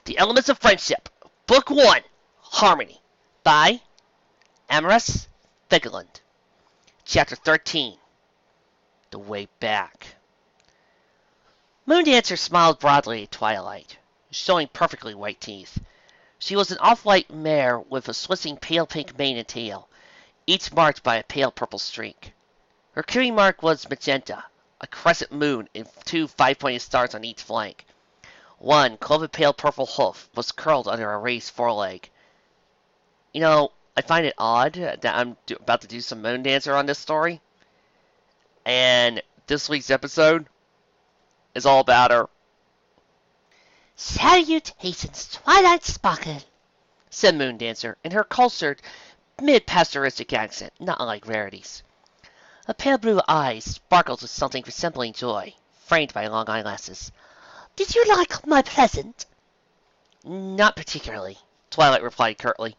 The Elements of Friendship, Book 1, Harmony, by Amaris Vigeland. Chapter 13, The Way Back. Moondancer smiled broadly at Twilight, showing perfectly white teeth. She was an off-white mare with a swisting pale pink mane and tail, each marked by a pale purple streak. Her cueing mark was magenta, a crescent moon and two five-pointed stars on each flank. One, cloven pale purple hoof, was curled under a raised foreleg. You know, I find it odd that I'm about to do some Moondancer on this story. And this week's episode is all about her. Salutations, Twilight Sparkle, said Moondancer in her cultured, mid-pastoristic accent, not unlike Rarity's. Her pale blue eyes sparkled with something resembling joy, framed by long eyelashes. Did you like my present? Not particularly, Twilight replied curtly.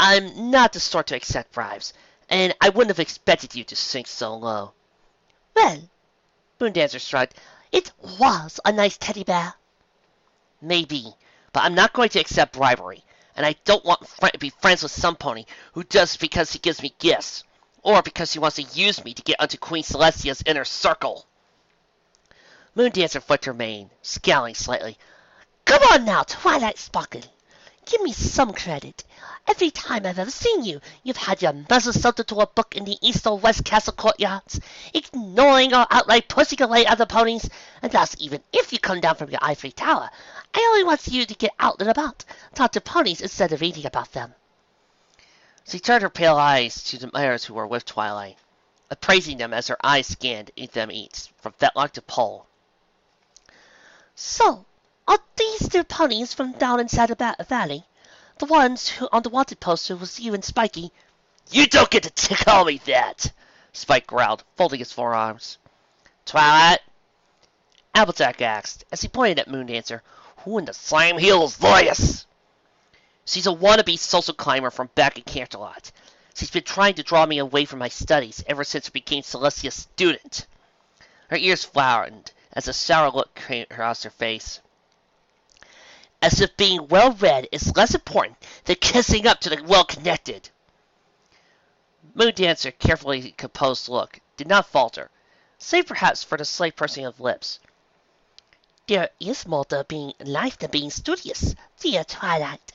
I'm not the sort to accept bribes, and I wouldn't have expected you to sink so low. Well, Moondancer shrugged. It was a nice teddy bear. Maybe, but I'm not going to accept bribery, and I don't want to be friends with some pony who does it because he gives me gifts, or because he wants to use me to get onto Queen Celestia's inner circle. Moondancer flicked her mane, scowling slightly. Come on now, Twilight Sparkle. Give me some credit. Every time I've ever seen you, you've had your muzzle tilted to a book in the east or west castle courtyards, ignoring or outright pushing away other ponies, and thus even if you come down from your ivory tower, I only want you to get out and about, talk to ponies instead of reading about them. She turned her pale eyes to the mares who were with Twilight, appraising them as her eyes scanned them each, from fetlock to pole. So, are these the ponies from down inside the valley? The ones who on the wanted poster was you and Spiky? You don't get to call me that, Spike growled, folding his forearms. Twilight? Applejack asked, as he pointed at Moondancer. Who in the slime heel is this? She's a wannabe social climber from back in Canterlot. She's been trying to draw me away from my studies ever since I became Celestia's student. Her ears flattened as a sour look came across her face. As if being well-read is less important than kissing up to the well-connected. Moondancer, carefully composed look, did not falter, save perhaps for the slight pursing of lips. There is more to being life than being studious, dear Twilight.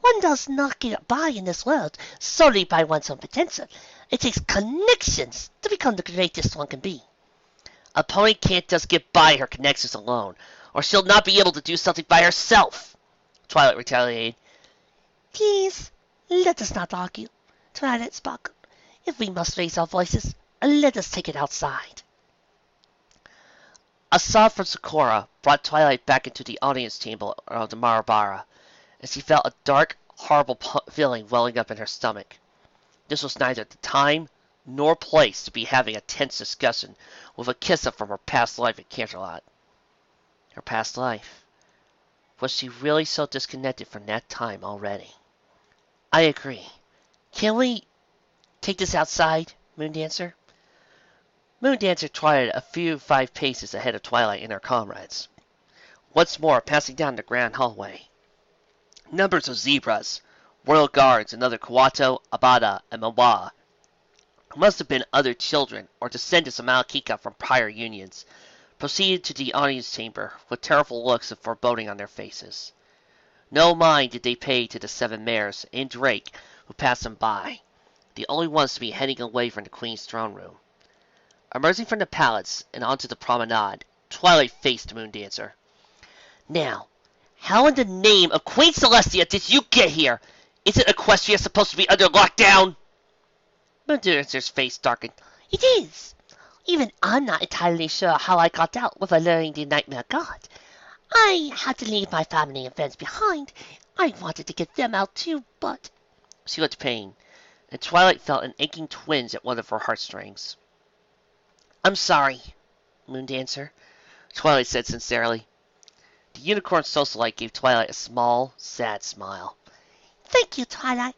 One does not get by in this world solely by one's own potential. It takes connections to become the greatest one can be. A pony can't just get by her connections alone, or she'll not be able to do something by herself, Twilight retaliated. Please, let us not argue, Twilight Sparkle. If we must raise our voices, let us take it outside. A sob from Sakura brought Twilight back into the audience chamber of the Marabara, and she felt a dark, horrible feeling welling up in her stomach. This was neither the time nor place to be having a tense discussion with a kiss-up from her past life at Canterlot. Her past life. Was she really so disconnected from that time already? I agree. Can we take this outside, Moondancer? Moondancer trotted a few 5 paces ahead of Twilight and her comrades, once more passing down the grand hallway. Numbers of zebras, royal guards, and other Kawato, Abada, and Mawa, who must have been other children or descendants of Malakika from prior unions, proceeded to the audience chamber with terrible looks of foreboding on their faces. No mind did they pay to the 7 mares and Drake who passed them by, the only ones to be heading away from the Queen's throne room. Emerging from the palace and onto the promenade, Twilight faced Moondancer. Now, how in the name of Queen Celestia did you get here? Isn't Equestria supposed to be under lockdown? Moondancer's face darkened. It is. Even I'm not entirely sure how I got out with alluring the Nightmare God. I had to leave my family and friends behind. I wanted to get them out too, but... She looked pained, and Twilight felt an aching twinge at one of her heartstrings. I'm sorry, Moondancer, Twilight said sincerely. The unicorn socialite gave Twilight a small, sad smile. Thank you, Twilight.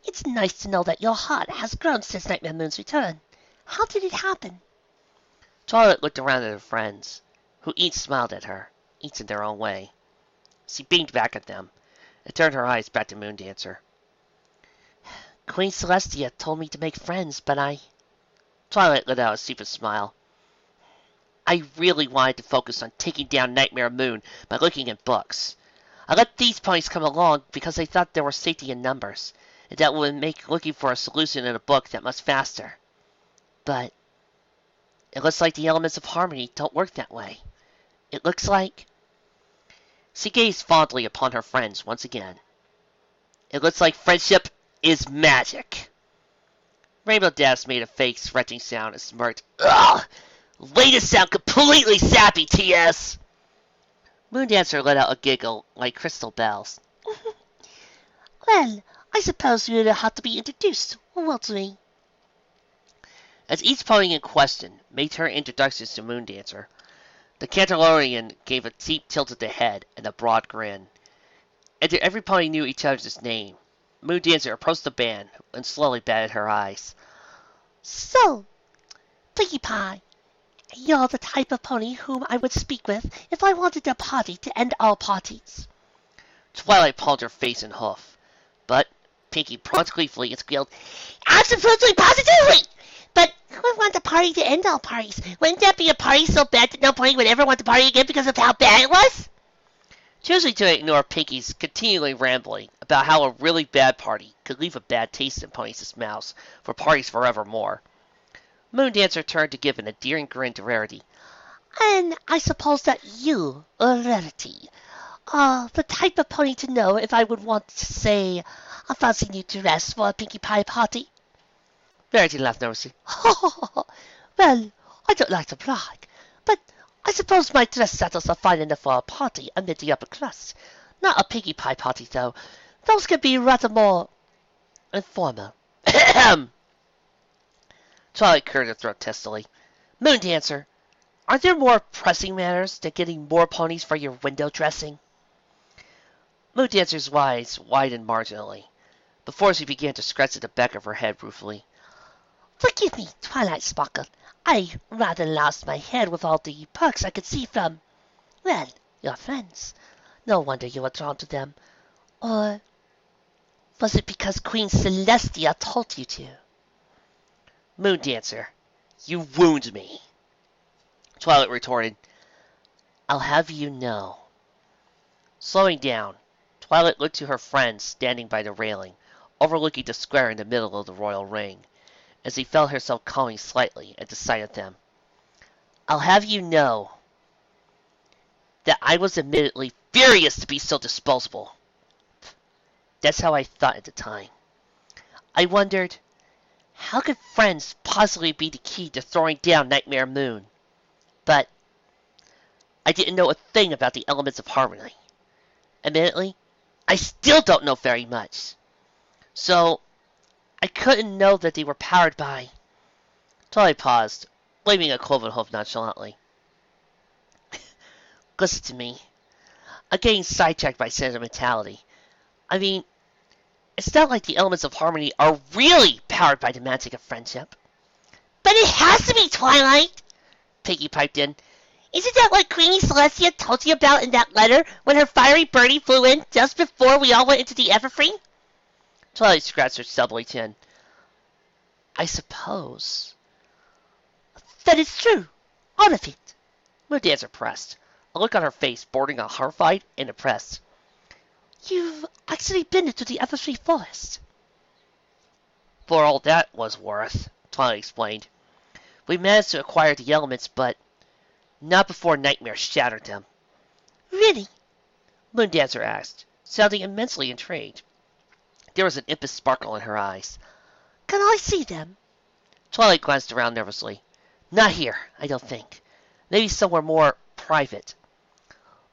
It's nice to know that your heart has grown since Nightmare Moon's return. How did it happen? Twilight looked around at her friends, who each smiled at her, each in their own way. She beamed back at them and turned her eyes back to Moondancer. Queen Celestia told me to make friends, but Twilight let out a stupid smile. I really wanted to focus on taking down Nightmare Moon by looking at books. I let these ponies come along because I thought there was safety in numbers, and that would make looking for a solution in a book that much faster. But it looks like the elements of harmony don't work that way. It looks like... She gazed fondly upon her friends once again. It looks like friendship is magic. Rainbow Dash made a fake stretching sound and smirked. Ugh! Latest sound completely sappy, TS! Moondancer let out a giggle like crystal bells. Well, I suppose we'll have to be introduced, won't we? As each pony in question made her introductions to Moondancer, the Cantalorian gave a deep tilt of the head and a broad grin. After every pony knew each other's name, Moondancer approached the band and slowly batted her eyes. So, Pinkie Pie, you're the type of pony whom I would speak with if I wanted a party to end all parties. Twilight pulled her face and hoof, but Pinkie prompted gleefully and squealed, Absolutely, positively! But who would want a party to end all parties? Wouldn't that be a party so bad that no pony would ever want to party again because of how bad it was? Choosing to ignore Pinkie's continually rambling about how a really bad party could leave a bad taste in ponies' mouths for parties forevermore, Moondancer turned to give an endearing grin to Rarity. And I suppose that you, Rarity, are the type of pony to know if I would want to, say, a fancy new dress for a Pinkie Pie party. Rarity laughed nervously. Well, I don't like to brag, but I suppose my dress saddles are fine enough for a party amid the upper crust. Not a Pinkie Pie party, though. Those can be rather more informal. Ahem! Twilight cleared her throat testily. Moondancer, are there more pressing matters than getting more ponies for your window dressing? Moondancer's eyes widened marginally, before she began to scratch at the back of her head ruefully. Forgive me, Twilight Sparkle. I rather lost my head with all the perks I could see from, well, your friends. No wonder you were drawn to them. Or was it because Queen Celestia told you to? Moondancer, you wound me. Twilight retorted, I'll have you know. Slowing down, Twilight looked to her friends standing by the railing, overlooking the square in the middle of the royal ring, as he felt herself calming slightly at the sight of them. I'll have you know that I was admittedly furious to be so disposable. That's how I thought at the time. I wondered, how could friends possibly be the key to throwing down Nightmare Moon? But I didn't know a thing about the elements of harmony. Admittedly, I still don't know very much. So, I couldn't know that they were powered by... Twilight paused, waving a cloven hoof nonchalantly. Listen to me. I'm getting sidetracked by sentimentality. I mean, it's not like the elements of harmony are really powered by the magic of friendship. But it has to be, Twilight! Pinkie piped in. Isn't that what Queen Celestia told you about in that letter when her fiery birdie flew in just before we all went into the Everfree? Twilight scratched her stubbly chin. I suppose. That is true. All of it. Moondancer pressed, a look on her face bordering on horrified and impressed. You've actually been into the Everfree forest. For all that was worth, Twilight explained. We managed to acquire the elements, but not before Nightmare shattered them. Really? Moondancer asked, sounding immensely intrigued. There was an impish sparkle in her eyes. Can I see them? Twilight glanced around nervously. Not here, I don't think. Maybe somewhere more private.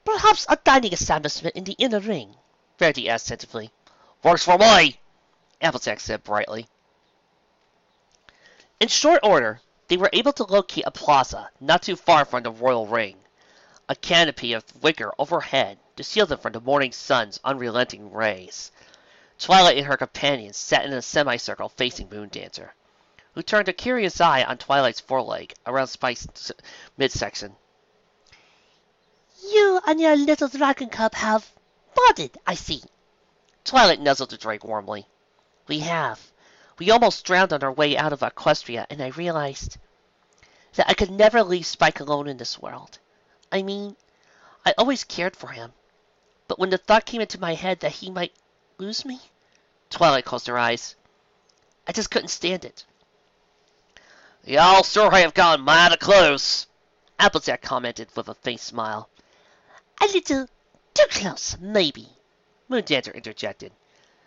Perhaps a dining establishment in the inner ring, Verity asked tentatively. Works for me, Applejack said brightly. In short order, they were able to locate a plaza not too far from the royal ring, a canopy of wicker overhead to shield them from the morning sun's unrelenting rays. Twilight and her companions sat in a semicircle facing Moondancer, who turned a curious eye on Twilight's foreleg around Spike's midsection. You and your little dragon cub have Spotted, I see. Twilight nuzzled the drake warmly. We have. We almost drowned on our way out of Equestria, and I realized that I could never leave Spike alone in this world. I mean, I always cared for him. But when the thought came into my head that he might lose me, Twilight closed her eyes. I just couldn't stand it. Y'all sure have gone mighty close, Applejack commented with a faint smile. A little too close, maybe, Moondancer interjected.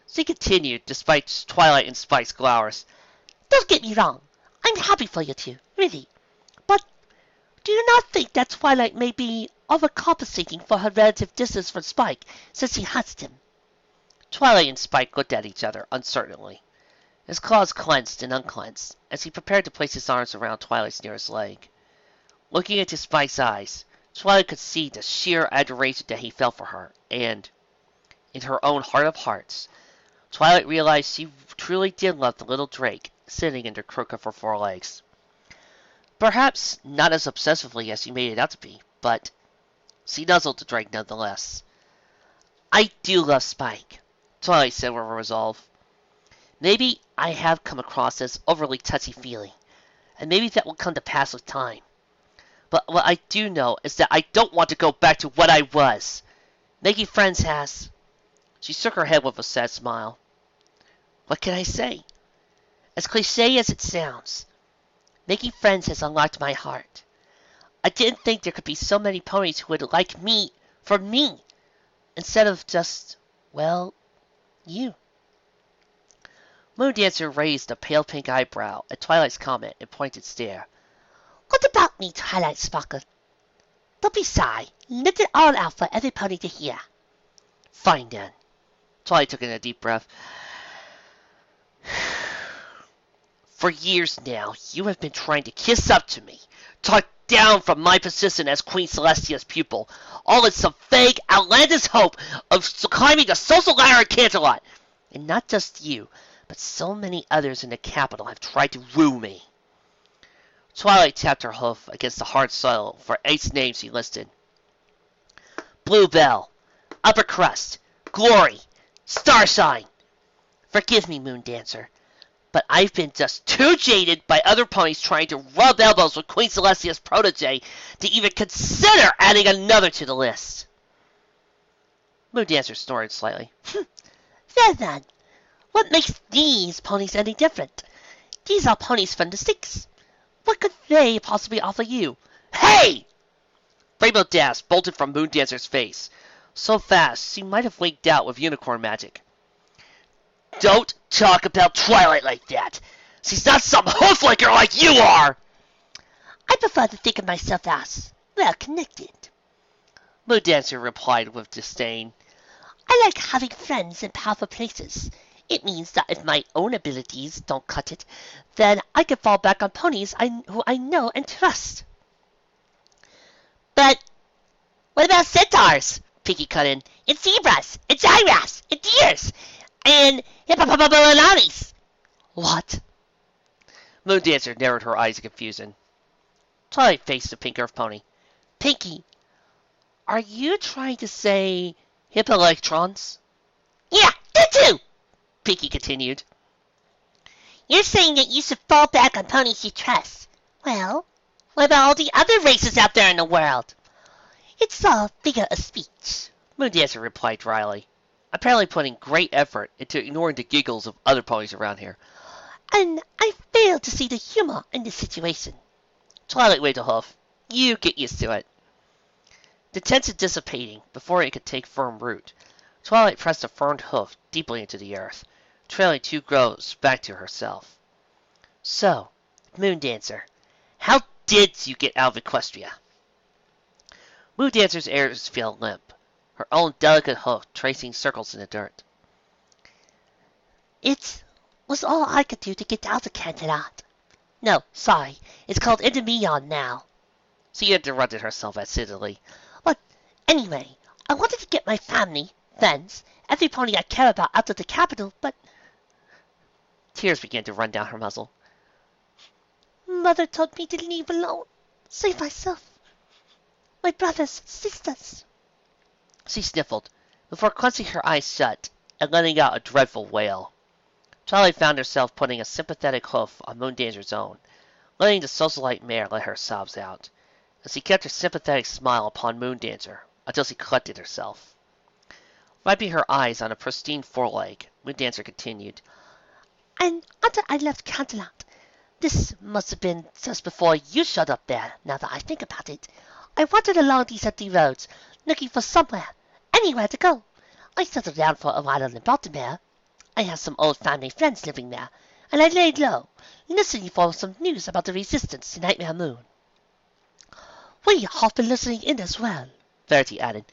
She continued, despite Twilight and Spike's glowers. Don't get me wrong. I'm happy for you two, really. But do you not think that Twilight may be overcompensating for her relative distance from Spike since she hatched him? Twilight and Spike looked at each other uncertainly. His claws clenched and unclenched as he prepared to place his arms around Twilight's nearest leg. Looking into Spike's eyes, Twilight could see the sheer adoration that he felt for her, and, in her own heart of hearts, Twilight realized she truly did love the little drake sitting in the crook of her forelegs. Perhaps not as obsessively as she made it out to be, but she nuzzled the drake nonetheless. I do love Spike, Twilight said with resolve. Maybe I have come across as overly touchy-feely, and maybe that will come to pass with time. But what I do know is that I don't want to go back to what I was. Making friends has... She shook her head with a sad smile. What can I say? As cliché as it sounds, making friends has unlocked my heart. I didn't think there could be so many ponies who would like me for me, instead of just, well, you. Moondancer raised a pale pink eyebrow at Twilight's comment and pointed stare. What about me, Twilight Sparkle? Don't be shy. Let it all out for every pony to hear. Fine then. Twilight took in a deep breath. For years now, you have been trying to kiss up to me, talk down from my position as Queen Celestia's pupil, all in some vague, outlandish hope of climbing the social ladder at Canterlot. And not just you, but so many others in the capital have tried to woo me. Twilight tapped her hoof against the hard soil for 8 names she listed. Bluebell, Upper Crust, Glory, Starshine. Forgive me, Moondancer, but I've been just too jaded by other ponies trying to rub elbows with Queen Celestia's protege to even consider adding another to the list. Moondancer snorted slightly. Well then, what makes these ponies any different? These are ponies from the sticks. What could they possibly offer you? Hey! Rainbow Dash bolted from Moondancer's face, so fast she might have winked out with unicorn magic. Don't talk about Twilight like that. She's not some hooflicker like you are! I prefer to think of myself as well-connected, Moondancer replied with disdain. I like having friends in powerful places. It means that if my own abilities don't cut it, then I can fall back on ponies who I know and trust. But what about centaurs? Pinky cut in. And zebras, and giraffes, and deers, and hippopotamuses. What? Moondancer narrowed her eyes in confusion. Twilight faced the pink earth pony. Pinky, are you trying to say hippoelectrons? Yeah, you too, Pinky continued. You're saying that you should fall back on ponies you trust. Well, what about all the other races out there in the world? It's all figure of speech, Moondancer replied dryly, apparently putting great effort into ignoring the giggles of other ponies around here. And I fail to see the humor in this situation. Twilight waved a hoof. You get used to it. The tension dissipating before it could take firm root, Twilight pressed a firm hoof deeply into the earth, trailing 2 grows back to herself. So, Moondancer, how did you get out of Equestria? Moondancer's ears felt limp, her own delicate hoof tracing circles in the dirt. It was all I could do to get out of Canterlot. No, sorry, it's called Endymion now. She interrupted herself acidly. But anyway, I wanted to get my family, friends, every pony I care about out of the capital, but... Tears began to run down her muzzle. Mother told me to leave alone, save myself, my brothers, sisters. She sniffled, before clenching her eyes shut and letting out a dreadful wail. Twilight found herself putting a sympathetic hoof on Moondancer's own, letting the socialite mare let her sobs out, as she kept her sympathetic smile upon Moondancer until she collected herself. Wiping her eyes on a pristine foreleg, Moondancer continued, And after I left Canterlot, this must have been just before you showed up there, now that I think about it. I wandered along these empty roads, looking for somewhere, anywhere to go. I settled down for a while in Baltimore. I have some old family friends living there, and I laid low, listening for some news about the resistance to Nightmare Moon. We have been listening in as well, Verity added.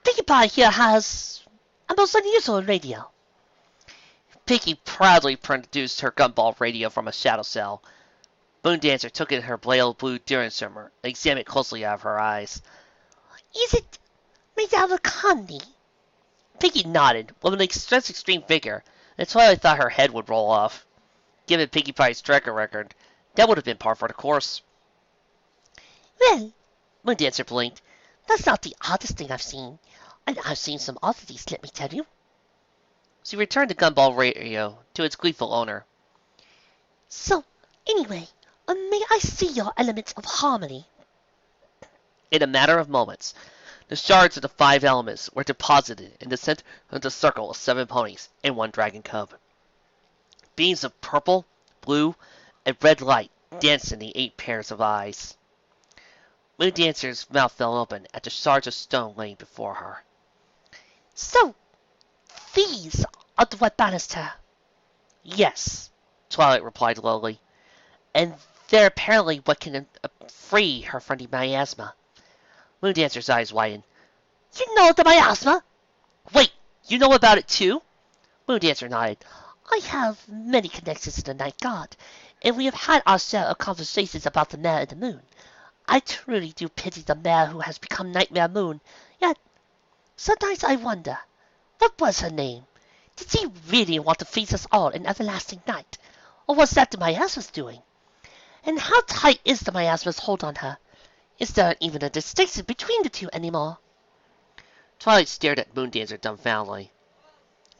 Pinkie Pie here has a most unusual radio. Pinkie proudly produced her gumball radio from a shadow cell. Moondancer took it in her pale blue Durensimmer and examined closely out of her eyes. Is it made out of candy? Pinkie nodded, with an extreme vigor, and Twilight thought her head would roll off. Given Pinkie Pie's track record, that would have been par for the course. Well, Moondancer blinked. that's not the oddest thing I've seen. And I've seen some oddities, let me tell you. She returned the gumball radio to its gleeful owner. So, anyway, may I see your elements of harmony? In a matter of moments, the shards of the 5 elements were deposited in the center of the circle of 7 ponies and 1 dragon cub. Beams of purple, blue, and red light danced in the 8 pairs of eyes. Moondancer's mouth fell open at the shards of stone laying before her. So, these are what balanced her. Yes, Twilight replied lowly, and they're apparently what can free her from the miasma. Moondancer's eyes widened. You know the miasma? Wait, you know about it too? Moondancer nodded. I have many connections to the Night God, and we have had our share of conversations about the mare and the moon. I truly do pity the mare who has become Nightmare Moon, yet sometimes I wonder, what was her name? Did she really want to feast us all in everlasting night, or was that the miasma's doing? And how tight is the miasma's hold on her? Is there even a distinction between the two anymore? Twilight stared at Moondancer dumbfoundedly.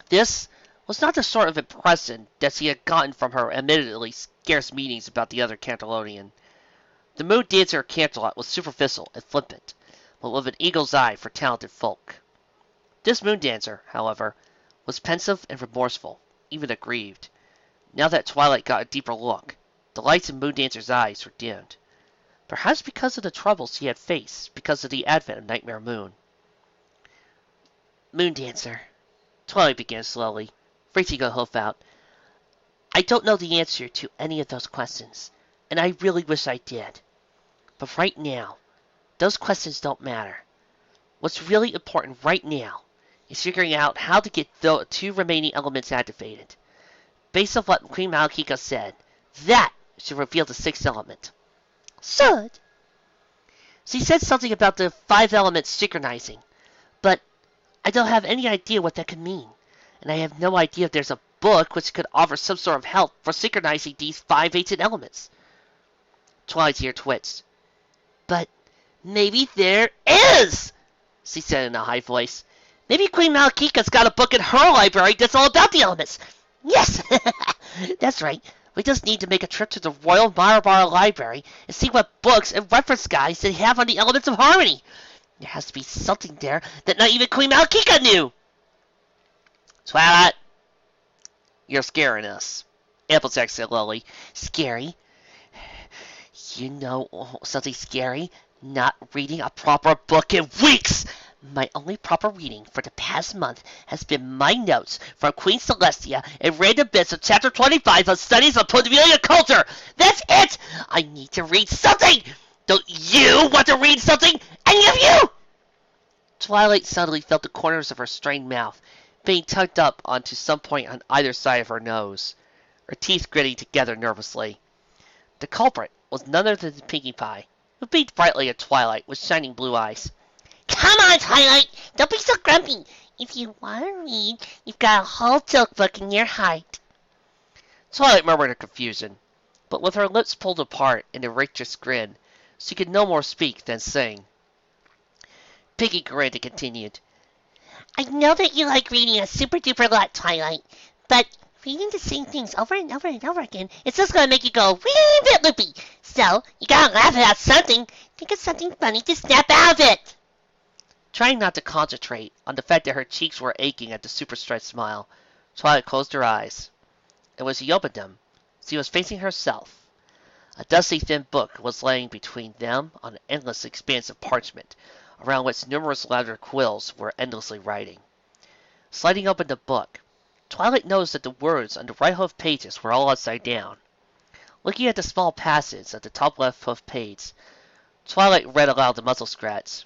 This was not the sort of impression that she had gotten from her admittedly scarce meetings about the other Canterlonian. The Moondancer of Canterlot was superficial and flippant, but with an eagle's eye for talented folk. This Moondancer, however, was pensive and remorseful, even aggrieved. Now that Twilight got a deeper look, the lights in Moondancer's eyes were dimmed. Perhaps because of the troubles she had faced because of the advent of Nightmare Moon. Moondancer, Twilight began slowly, reaching a hoof out. I don't know the answer to any of those questions, and I really wish I did. But right now, those questions don't matter. What's really important right now is figuring out how to get the 2 remaining elements activated. Based on what Queen Malakika said, that should reveal the 6th element. Should? She said something about the 5 elements synchronizing, but I don't have any idea what that could mean, and I have no idea if there's a book which could offer some sort of help for synchronizing these 5 ancient elements. Twilight's ear twitched. But maybe there is, she said in a high voice. Maybe Queen Malakika's got a book in her library that's all about the elements. Yes, that's right. We just need to make a trip to the Royal Marabara Library and see what books and reference guides they have on the elements of harmony. There has to be something there that not even Queen Malakika knew. Twilight, you're scaring us, Applejack said lowly. Scary? You know something scary? Not reading a proper book in weeks! My only proper reading for the past month has been my notes from Queen Celestia and random bits of Chapter 25 of Studies of Ponyville culture! That's it! I need to read something! Don't you want to read something? Any of you? Twilight suddenly felt the corners of her strained mouth being tugged up onto some point on either side of her nose, her teeth gritting together nervously. The culprit was none other than Pinkie Pie, who beamed brightly at Twilight with shining blue eyes. Come on, Twilight! Don't be so grumpy! If you want to read, you've got a whole joke book in your heart. Twilight murmured in confusion, but with her lips pulled apart in a rictus grin, she could no more speak than sing. Pinkie grinned and continued. I know that you like reading a super duper lot, Twilight, but reading the same things over and over and over again, it's just gonna make you go wee bit loopy. So, you gotta laugh about something. Think of something funny to snap out of it. Trying not to concentrate on the fact that her cheeks were aching at the super-stretched smile, Twilight closed her eyes. And when she opened them, she was facing herself. A dusty thin book was laying between them on an endless expanse of parchment, around which numerous leather quills were endlessly writing. Sliding open the book, Twilight noticed that the words on the right hoof pages were all upside down. Looking at the small passage at the top left hoof page, Twilight read aloud the muzzle scratch.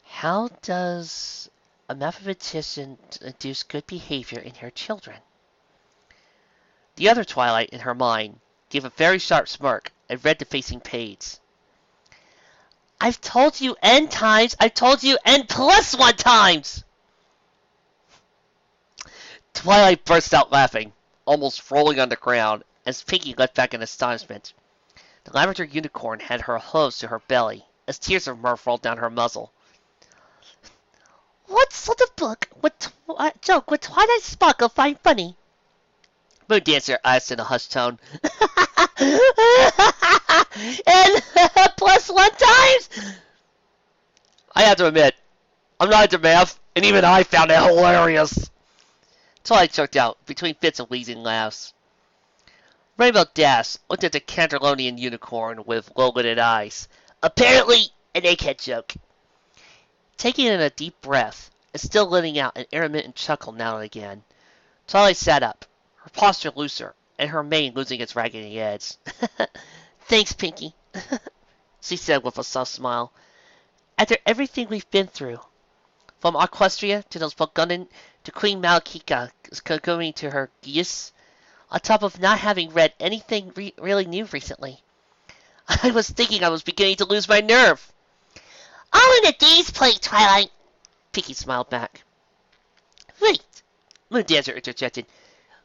How does a mathematician induce good behavior in her children? The other Twilight, in her mind, gave a very sharp smirk and read the facing page. I've told you N times, I've told you N plus 1 times! Twilight burst out laughing, almost rolling on the ground, as Pinkie leapt back in astonishment. The lavender unicorn had her hooves to her belly, as tears of mirth rolled down her muzzle. What sort of book joke would Twilight Sparkle find funny? Moondancer asked in a hushed tone. And plus 1 times? I have to admit, I'm not into math, and even I found it hilarious. Twilight choked out, between fits of wheezing laughs. Rainbow Dash looked at the Canterlonian unicorn with low-lidded eyes. Apparently, an egghead joke. Taking in a deep breath, and still letting out an intermittent chuckle now and again, Twilight sat up, her posture looser, and her mane losing its raggedy edge. Thanks, Pinkie, she said with a soft smile. After everything we've been through, from Equestria to those Burgundian to Queen Malkika going to her geese, on top of not having read anything really new recently, I was thinking I was beginning to lose my nerve. All in a day's play, Twilight. Pinkie smiled back. Wait, Moondancer interjected.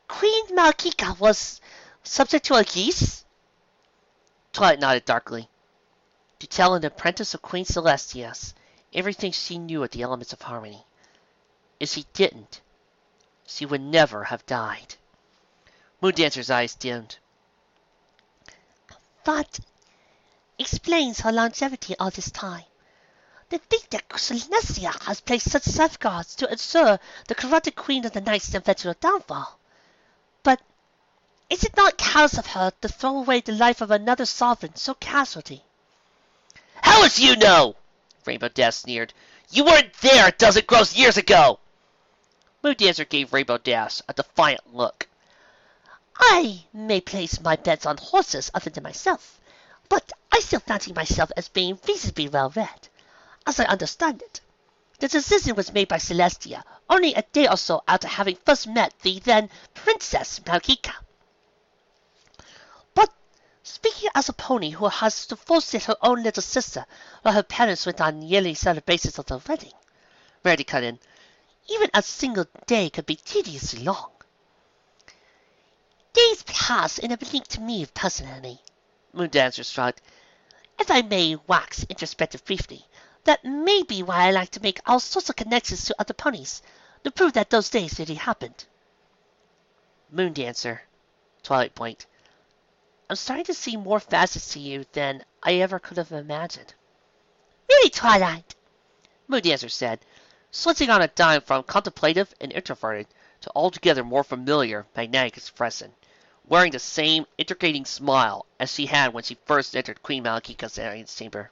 Queen Malkika was subject to a geese? Twilight nodded darkly. To tell an apprentice of Queen Celestia everything she knew of the elements of harmony. If she didn't, she would never have died. Moondancer's eyes dimmed. That explains her longevity all this time. To think that Celestia has placed such safeguards to ensure the corrupted Queen of the Night's eventual downfall. But is it not callous of her to throw away the life of another sovereign so casually? How as you know? Rainbow Dash sneered. You weren't there a dozen gross years ago! Moondancer gave Rainbow Dash a defiant look. I may place my bets on horses other than myself, but I still fancy myself as being reasonably well read. As I understand it, the decision was made by Celestia only a day or so after having first met the then Princess Malkika. But speaking as a pony who has to foster her own little sister while her parents went on yearly celebrations of their wedding, Rarity cut in, even a single day could be tediously long. Days pass in a blink to me personally, Moondancer shrugged. If I may wax introspective briefly, that may be why I like to make all sorts of connections to other ponies, to prove that those days really happened. Moondancer, Twilight blinked. I'm starting to see more facets to you than I ever could have imagined. Really, Twilight? Moondancer said, switching on a dime from contemplative and introverted to altogether more familiar, magnetic expression, wearing the same integrating smile as she had when she first entered Queen Malkika's audience chamber.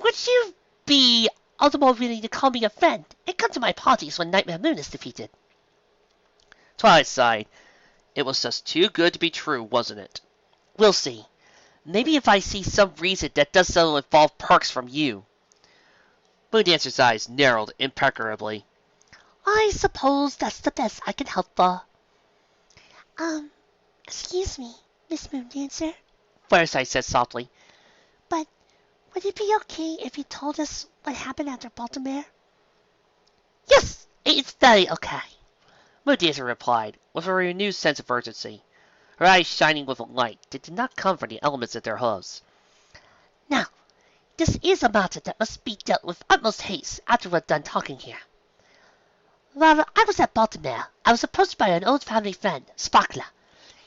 Would you be all the more willing to call me a friend and come to my parties when Nightmare Moon is defeated? Twilight sighed. It was just too good to be true, wasn't it? We'll see. Maybe if I see some reason that does so involve perks from you. Moondancer's eyes narrowed impeccably. I suppose that's the best I can help for. Excuse me, Miss Moondancer, Fireside said softly. But would it be okay if you told us what happened after Baltimore? Yes, it's very okay, Moondancer replied, with a renewed sense of urgency, her eyes shining with a light that did not come from the elements of their hooves. Now, this is a matter that must be dealt with utmost haste after we're done talking here. While I was at Baltimore, I was approached by an old family friend, Sparkle.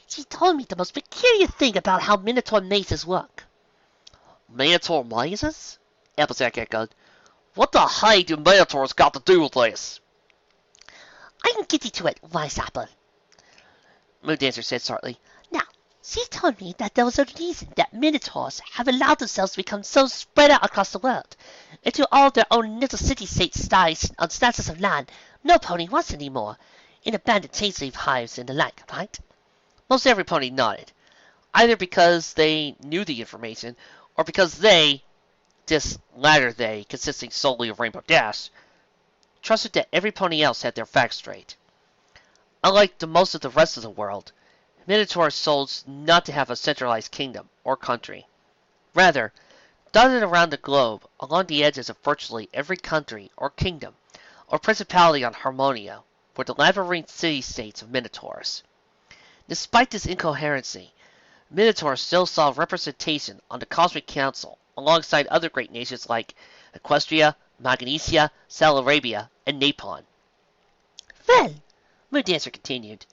She told me the most peculiar thing about how Minotaur mazes work. Minotaur mazes? Applejack echoed. What the hell do Minotaurs got to do with this? I can get you to it, Wise Apple. Moondancer said shortly. Now, she told me that there was a reason that Minotaurs have allowed themselves to become so spread out across the world, into all their own little city-state stances of land no pony wants anymore, in abandoned change-leaf hives and the like, right? Most every pony nodded, either because they knew the information, or because they, this latter they, consisting solely of Rainbow Dash, trusted that every pony else had their facts straight. Unlike the most of the rest of the world, Minotaur souls not to have a centralized kingdom or country. Rather, dotted around the globe, along the edges of virtually every country or kingdom, or principality on Harmonia, were the labyrinth city-states of Minotaurs. Despite this incoherency, Minotaur still saw representation on the Cosmic Council alongside other great nations like Equestria, Magnesia, Salarabia, and Napon. Well, Moondancer continued,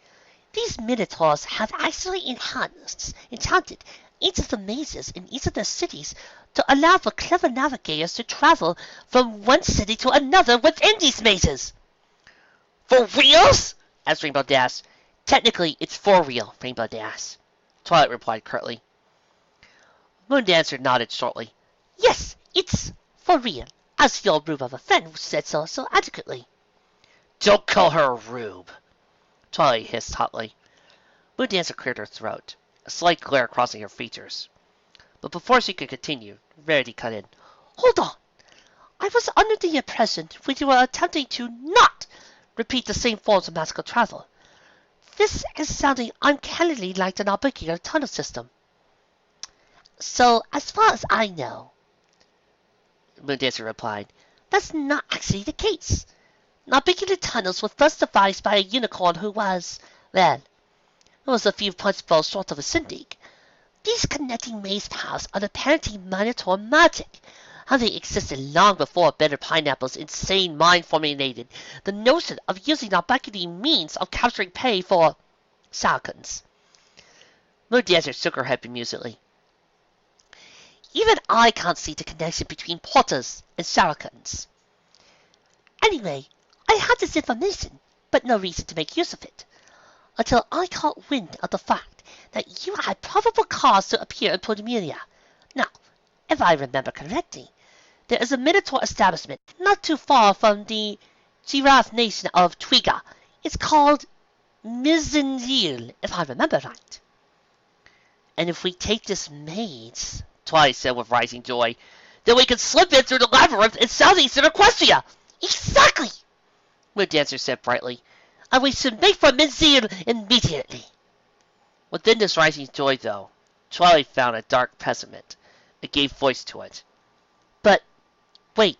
these Minotaurs have actually enchanted each of the mazes in each of their cities to allow for clever navigators to travel from one city to another within these mazes. For reals? Asked Rainbow Dash. Technically, it's for real, Rainbow Dash. Twilight replied curtly. Moondancer nodded shortly. Yes, it's for real, as your rube of a friend said so adequately. Don't call her a rube, Twilight hissed hotly. Moondancer cleared her throat, a slight glare crossing her features. But before she could continue, Rarity cut in. Hold on. I was under the impression when you were attempting to not repeat the same forms of magical travel. This is sounding uncannily like an orbicular tunnel system. So, as far as I know, Moondancer replied, that's not actually the case. Orbicular tunnels were first devised by a unicorn who was, well, it was a few principles short of a syndic. These connecting maze paths are apparently Minotaur magic. How they existed long before Better Pineapple's insane mind formulated the notion of using orbicular means of capturing prey for sallicons. Moondancer shook her head bemusedly. Even I can't see the connection between porters and sallicons. Anyway, I had this information, but no reason to make use of it, until I caught wind of the fact that you had probable cause to appear in Ponyville. Now, if I remember correctly, there is a Minotaur establishment not too far from the giraffe nation of Twiga. It's called Mizzenville, if I remember right. And if we take this maze, Twilight said with rising joy, then we can slip in through the labyrinth in southeastern Equestria. Exactly, Moondancer said brightly. And we should make for Mizzenville immediately. Within this rising joy, though, Twilight found a dark presentiment. It gave voice to it. But, wait.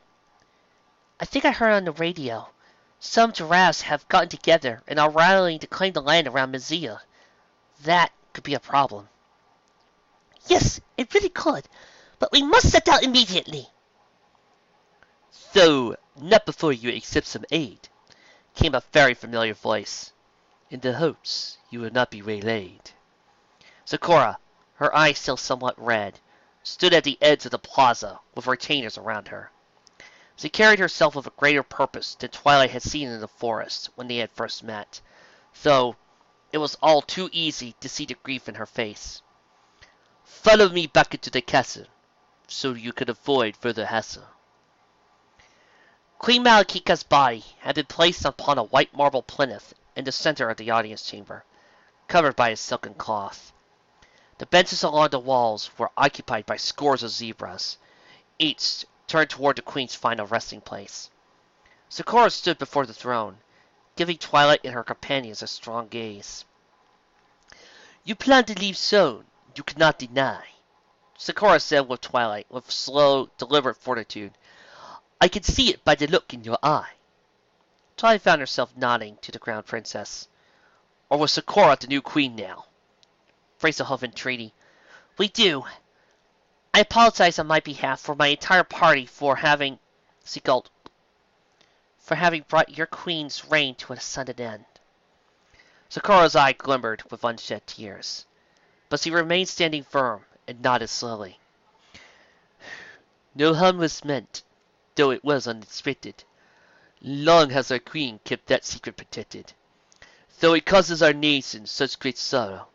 I think I heard on the radio. Some giraffes have gotten together and are rallying to claim the land around Mizia. That could be a problem. Yes, it really could. But we must set out immediately. So, not before you accept some aid, came a very familiar voice, in the hopes you will not be waylaid. Sakura, her eyes still somewhat red, stood at the edge of the plaza with retainers around her. She carried herself with a greater purpose than Twilight had seen in the forest when they had first met, though it was all too easy to see the grief in her face. Follow me back into the castle, so you can avoid further hassle. Queen Malekika's body had been placed upon a white marble plinth in the center of the audience chamber, covered by a silken cloth. The benches along the walls were occupied by scores of zebras, each turned toward the queen's final resting place. Sakura stood before the throne, giving Twilight and her companions a strong gaze. You plan to leave soon, you cannot deny, Sakura said with Twilight, with slow, deliberate fortitude. I can see it by the look in your eye. Twilight found herself nodding to the crown princess. Or was Sakura the new queen now? Phrased a huff entreaty. We do. I apologize on my behalf for my entire party for having, she gulped, for having brought your queen's reign to a sudden end. Sakura's eye glimmered with unshed tears, but she remained standing firm and nodded slowly. No harm was meant, though it was unexpected. Long has our queen kept that secret protected, though it causes our nation such great sorrow.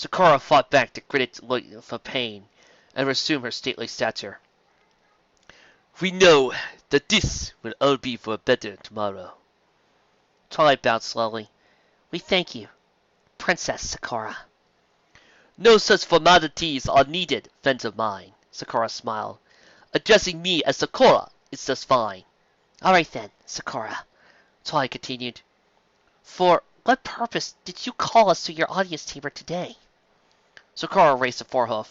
Sakura fought back the gritted look of pain and resumed her stately stature. We know that this will all be for a better tomorrow. Twilight bowed slowly. We thank you, Princess Sakura. No such formalities are needed, friends of mine, Sakura smiled. Addressing me as Sakura is just fine. All right then, Sakura, Twilight continued. For what purpose did you call us to your audience chamber today? Sakura raised a forehoof.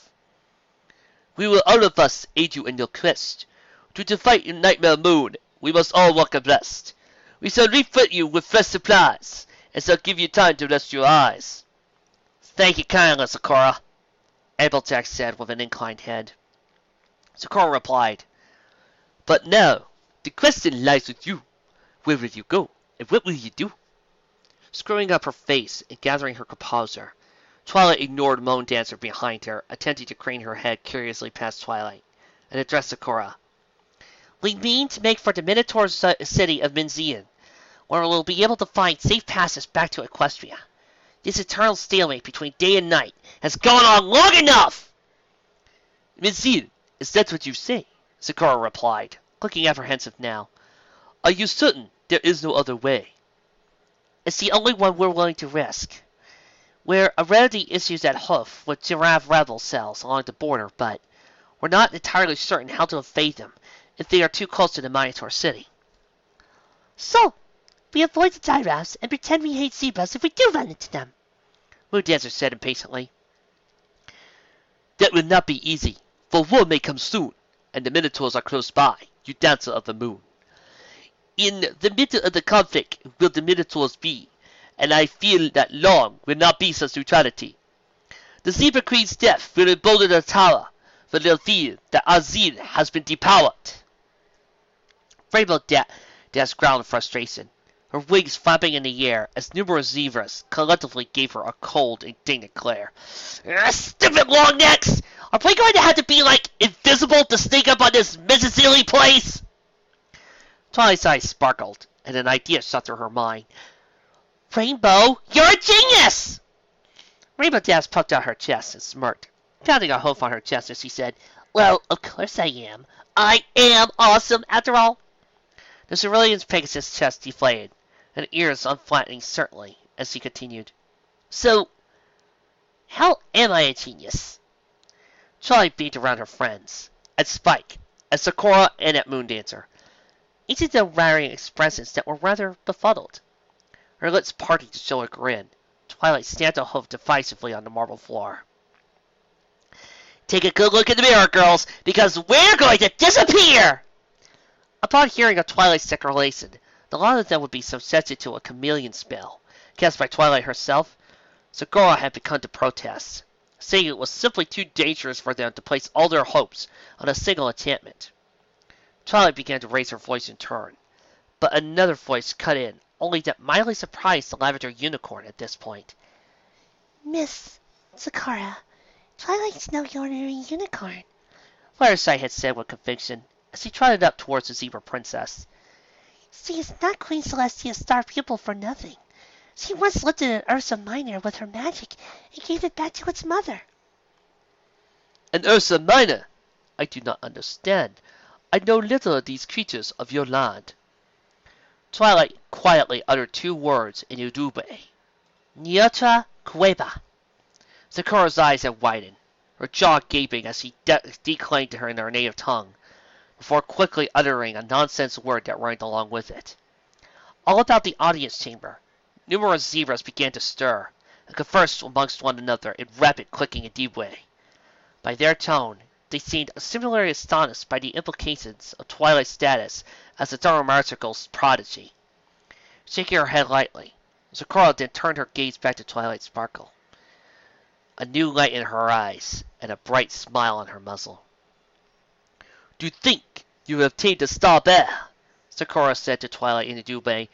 We will all of us aid you in your quest. To defeat your nightmare moon, we must all work abreast. We shall refit you with fresh supplies, and shall give you time to rest your eyes. Thank you kindly, Sakura, Applejack said with an inclined head. Sakura replied, But now, the question lies with you. Where will you go, and what will you do? Screwing up her face and gathering her composure, Twilight ignored Moondancer behind her, attempting to crane her head curiously past Twilight, and addressed Sakura. We mean to make for the Minotaur city of Minzian, where we'll be able to find safe passes back to Equestria. This eternal stalemate between day and night has gone on long enough! Minzian, is that what you say? Sakura replied, looking apprehensive now. Are you certain there is no other way? It's the only one we're willing to risk. We're already issues at hoof with giraffe rebel cells along the border, but we're not entirely certain how to evade them if they are too close to the Minotaur city. So, we avoid the giraffes and pretend we hate zebras if we do run into them, Moondancer said impatiently. That will not be easy, for war may come soon, and the Minotaurs are close by, you dancer of the moon. In the middle of the conflict will the Minotaurs be, and I feel that long will not be such neutrality. The Zebra Queen's death will embolden the tower, for they'll feel that Azir has been depowered. Rainbow Dash growled in frustration, her wings flapping in the air as numerous zebras collectively gave her a cold, indignant glare. Stupid long necks! Are we going to have to be, like, invisible to sneak up on this measly place? Twilight's eyes sparkled, and an idea shot through her mind. Rainbow, you're a genius! Rainbow Dash puffed out her chest and smirked, pounding a hoof on her chest as she said, Well, of course I am. I am awesome, after all. The Cerulean's Pegasus chest deflated, and ears unflattening certainly, as he continued. So, how am I a genius? Twilight beamed around her friends, at Spike, at Sakura, and at Moondancer, each of them wearing expressions that were rather befuddled. Her lips parted to show a grin. Twilight stamped a hoof decisively on the marble floor. Take a good look in the mirror, girls, because we're going to disappear! Upon hearing of Twilight's declaration, the lot of them would be subjected to a chameleon spell, cast by Twilight herself. Sakura had begun to protest, saying it was simply too dangerous for them to place all their hopes on a single enchantment. Twilight began to raise her voice in turn, but another voice cut in, only that mildly surprised the lavender unicorn at this point. Miss Sakura, Twilight's no ordinary unicorn, Fireside had said with conviction, as he trotted up towards the zebra princess. She is not Queen Celestia's star pupil for nothing. She once lifted an Ursa Minor with her magic and gave it back to its mother. An Ursa Minor? I do not understand. I know little of these creatures of your land. Twilight quietly uttered two words in Udube. Nyotra Kueba. Sakura's eyes had widened, her jaw gaping as he declaimed to her in her native tongue, before quickly uttering a nonsense word that rhymed along with it. All about the audience chamber, numerous zebras began to stir, and conversed amongst one another in rapid clicking Udube. By their tone, they seemed similarly astonished by the implications of Twilight's status as a dramaturgical prodigy. Shaking her head lightly, Sakura then turned her gaze back to Twilight Sparkle. a new light in her eyes, and a bright smile on her muzzle. "Do you think you have tamed the star bear?" Sakura said to Twilight in a new way,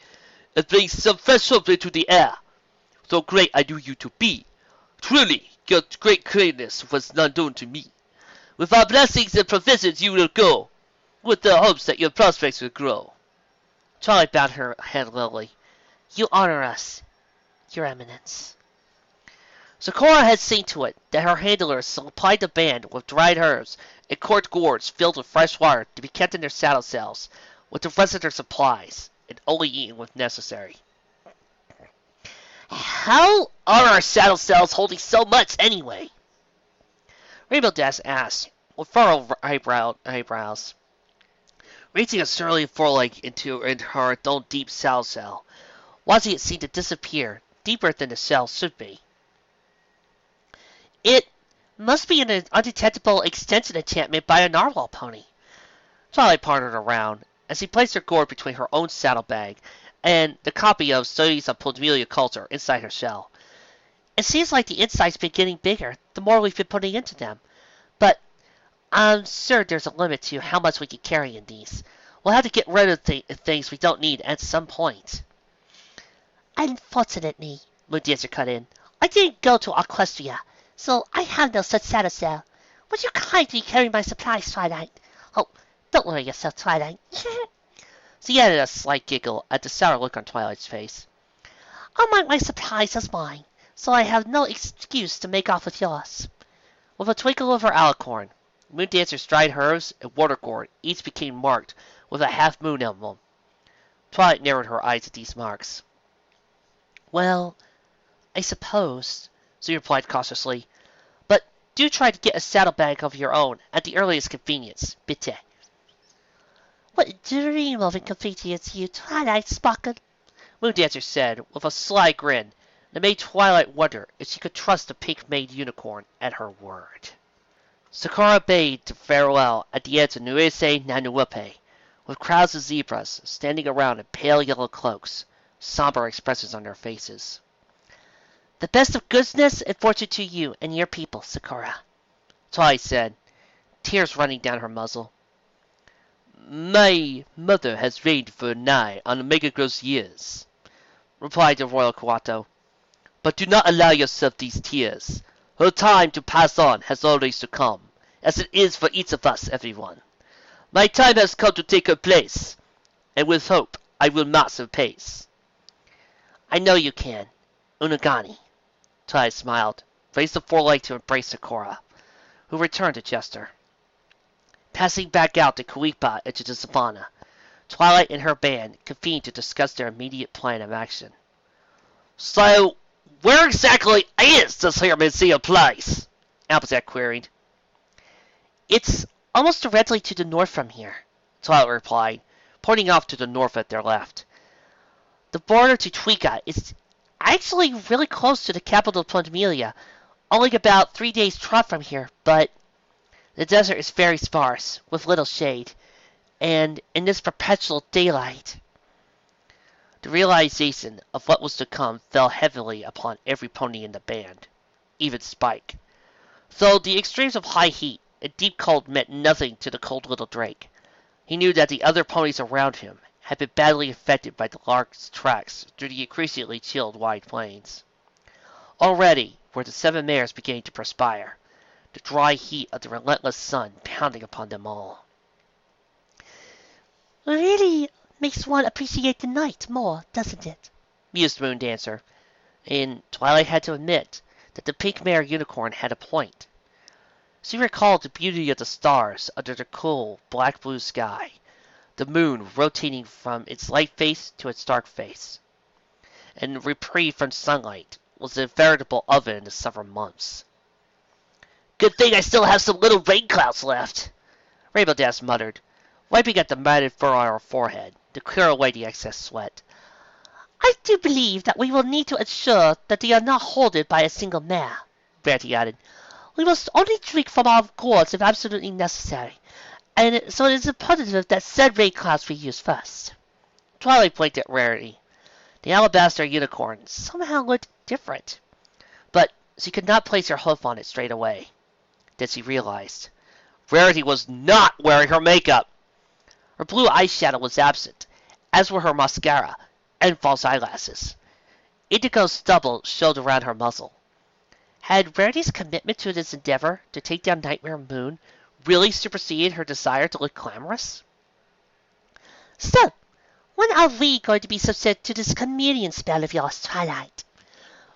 "and bring some fresh hope into the air. So great I knew you to be. Truly, your great greatness was none known to me. With our blessings and provisions you will go, with the hopes that your prospects will grow." Twilight bowed her head lowly. "You honor us, Your Eminence." Sakura had seen to it that her handlers supplied the band with dried herbs and corked gourds filled with fresh water to be kept in their saddle cells, with the rest of their supplies, and only eaten when necessary. "How are our saddle cells holding so much, anyway?" Rainbow Dash asked, with furrowed eyebrows, raising a surly foreleg into her own deep saddle cell, watching it seem to disappear deeper than the cell should be. "It must be an undetectable extension enchantment by a narwhal pony." Twilight pondered around, as he placed her gourd between her own saddlebag and the copy of Studies of Ponyville Culture inside her shell. "It seems like the inside's been getting bigger the more we've been putting into them. But I'm sure there's a limit to how much we can carry in these. We'll have to get rid of things we don't need at some point." "Unfortunately," Moondancer cut in, "I didn't go to Equestria, so I have no such saddle cell. Would you kindly carry my supplies, Twilight? Oh, don't worry yourself, Twilight." She added a slight giggle at the sour look on Twilight's face. "I'll mark my supplies as mine, so I have no excuse to make off with yours." With a twinkle of her alicorn, Moondancer's dried herbs and water gourd each became marked with a half-moon emblem. Twilight narrowed her eyes at these marks. "Well, I suppose," she replied cautiously. "But do try to get a saddlebag of your own at the earliest convenience, bitte." "What dream of inconvenience, you Twilight Sparkle!" Moondancer said, with a sly grin that made Twilight wonder if she could trust the pink-made unicorn at her word. Sakura bade farewell at the edge of Nuese Nanuape, with crowds of zebras standing around in pale yellow cloaks, somber expressions on their faces. "The best of goodness and fortune to you and your people, Sakura," Twilight said, tears running down her muzzle. "My mother has reigned for nigh on a megagross years," replied the royal Kawato. "But do not allow yourself these tears. Her time to pass on has always to come, as it is for each of us, everyone. My time has come to take her place, and with hope I will march apace." "I know you can, Unagani." Twilight smiled, raised the foreleg to embrace Sakura, who returned to Chester. Passing back out to Kuipa into the savannah, Twilight and her band convened to discuss their immediate plan of action. "So, where exactly is this here museum place?" Applejack queried. "It's almost directly to the north from here," Twilight replied, pointing off to the north at their left. "The border to Twika is actually really close to the capital of Ponyville, only about 3 days' trot from here, but the desert is very sparse, with little shade, and in this perpetual daylight." The realization of what was to come fell heavily upon every pony in the band, even Spike. Though the extremes of high heat and deep cold meant nothing to the cold little Drake, he knew that the other ponies around him had been badly affected by the large tracks through the increasingly chilled wide plains. Already were the 7 mares beginning to perspire, the dry heat of the relentless sun pounding upon them all. "Really makes one appreciate the night more, doesn't it?" mused Moondancer, and Twilight had to admit that the pink mare unicorn had a point. She recalled the beauty of the stars under the cool, black-blue sky, the moon rotating from its light face to its dark face, and the reprieve from sunlight was a veritable oven in the summer months. "Good thing I still have some little rain clouds left," Rainbow Dash muttered, wiping at the matted fur on her forehead to clear away the excess sweat. "I do believe that we will need to ensure that they are not holded by a single mare," Branty added. "We must only drink from our gourds if absolutely necessary, and so it is imperative that said rain clouds be used first." Twilight blinked at Rarity. The alabaster unicorn somehow looked different. But She could not place her hoof on it straight away. Then she realized. Rarity was not wearing her makeup! Her blue eyeshadow was absent, as were her mascara and false eyelashes. Indigo stubble showed around her muzzle. Had Rarity's commitment to this endeavor to take down Nightmare Moon really superseded her desire to look glamorous? So, when are we going to be subject to this chameleon spell of yours, Twilight?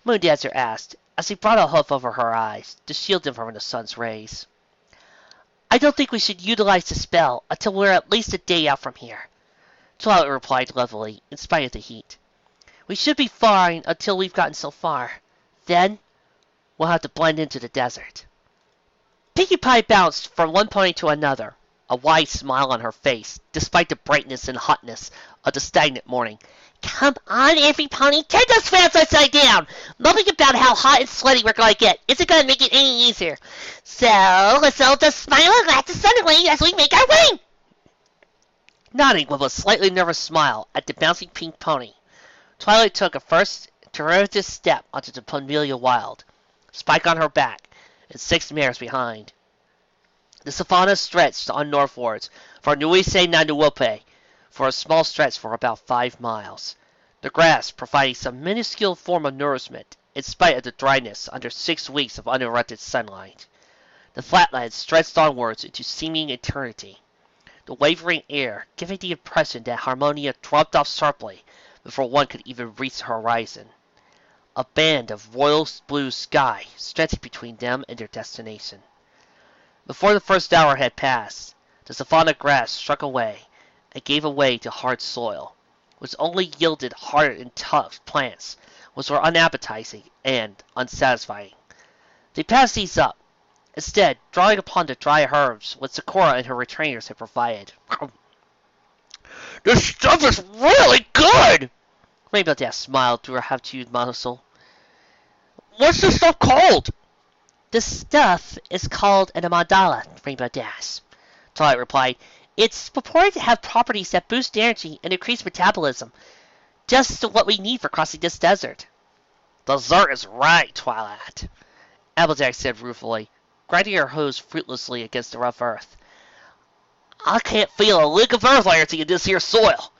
Moondancer asked, as he brought a hoof over her eyes to shield them from the sun's rays. I don't think we should utilize the spell until we're at least a day out from here, Twilight replied levelly, in spite of the heat. We should be fine until we've gotten so far. Then, we'll have to blend into the desert. Pinkie Pie bounced from one pony to another, a wide smile on her face, despite the brightness and hotness of the stagnant morning. Come on, every pony, turn those fans upside down! Mumbling about how hot and sweaty we're going to get isn't going to make it any easier. So, let's all just smile and laugh the sun away as we make our way! Nodding with a slightly nervous smile at the bouncing pink pony, Twilight took a first terrific step onto the Ponyville Wild, Spike on her back, and 6 mares behind. The savannah stretched on northwards for Nuise Nanuope, for a small stretch for about 5 miles, the grass providing some minuscule form of nourishment in spite of the dryness under 6 weeks of uninterrupted sunlight. The flatlands stretched onwards into seeming eternity, the wavering air giving the impression that Harmonia dropped off sharply before one could even reach the horizon. A band of royal blue sky stretched between them and their destination. Before the first hour had passed, the savannah grass struck away and gave way to hard soil, which only yielded hard and tough plants, which were unappetizing and unsatisfying. They passed these up, instead drawing upon the dry herbs which Sakura and her retainers had provided. This stuff is really good! Rainbow Dash smiled through her half-chewed monocle. What's this stuff called? This stuff is called an mandala, Rainbow Dash, Twilight replied. It's purported to have properties that boost energy and increase metabolism. Just what we need for crossing this desert. Desert is right, Twilight, Applejack said ruefully, grinding her hose fruitlessly against the rough earth. I can't feel a lick of earth energy in this here soil.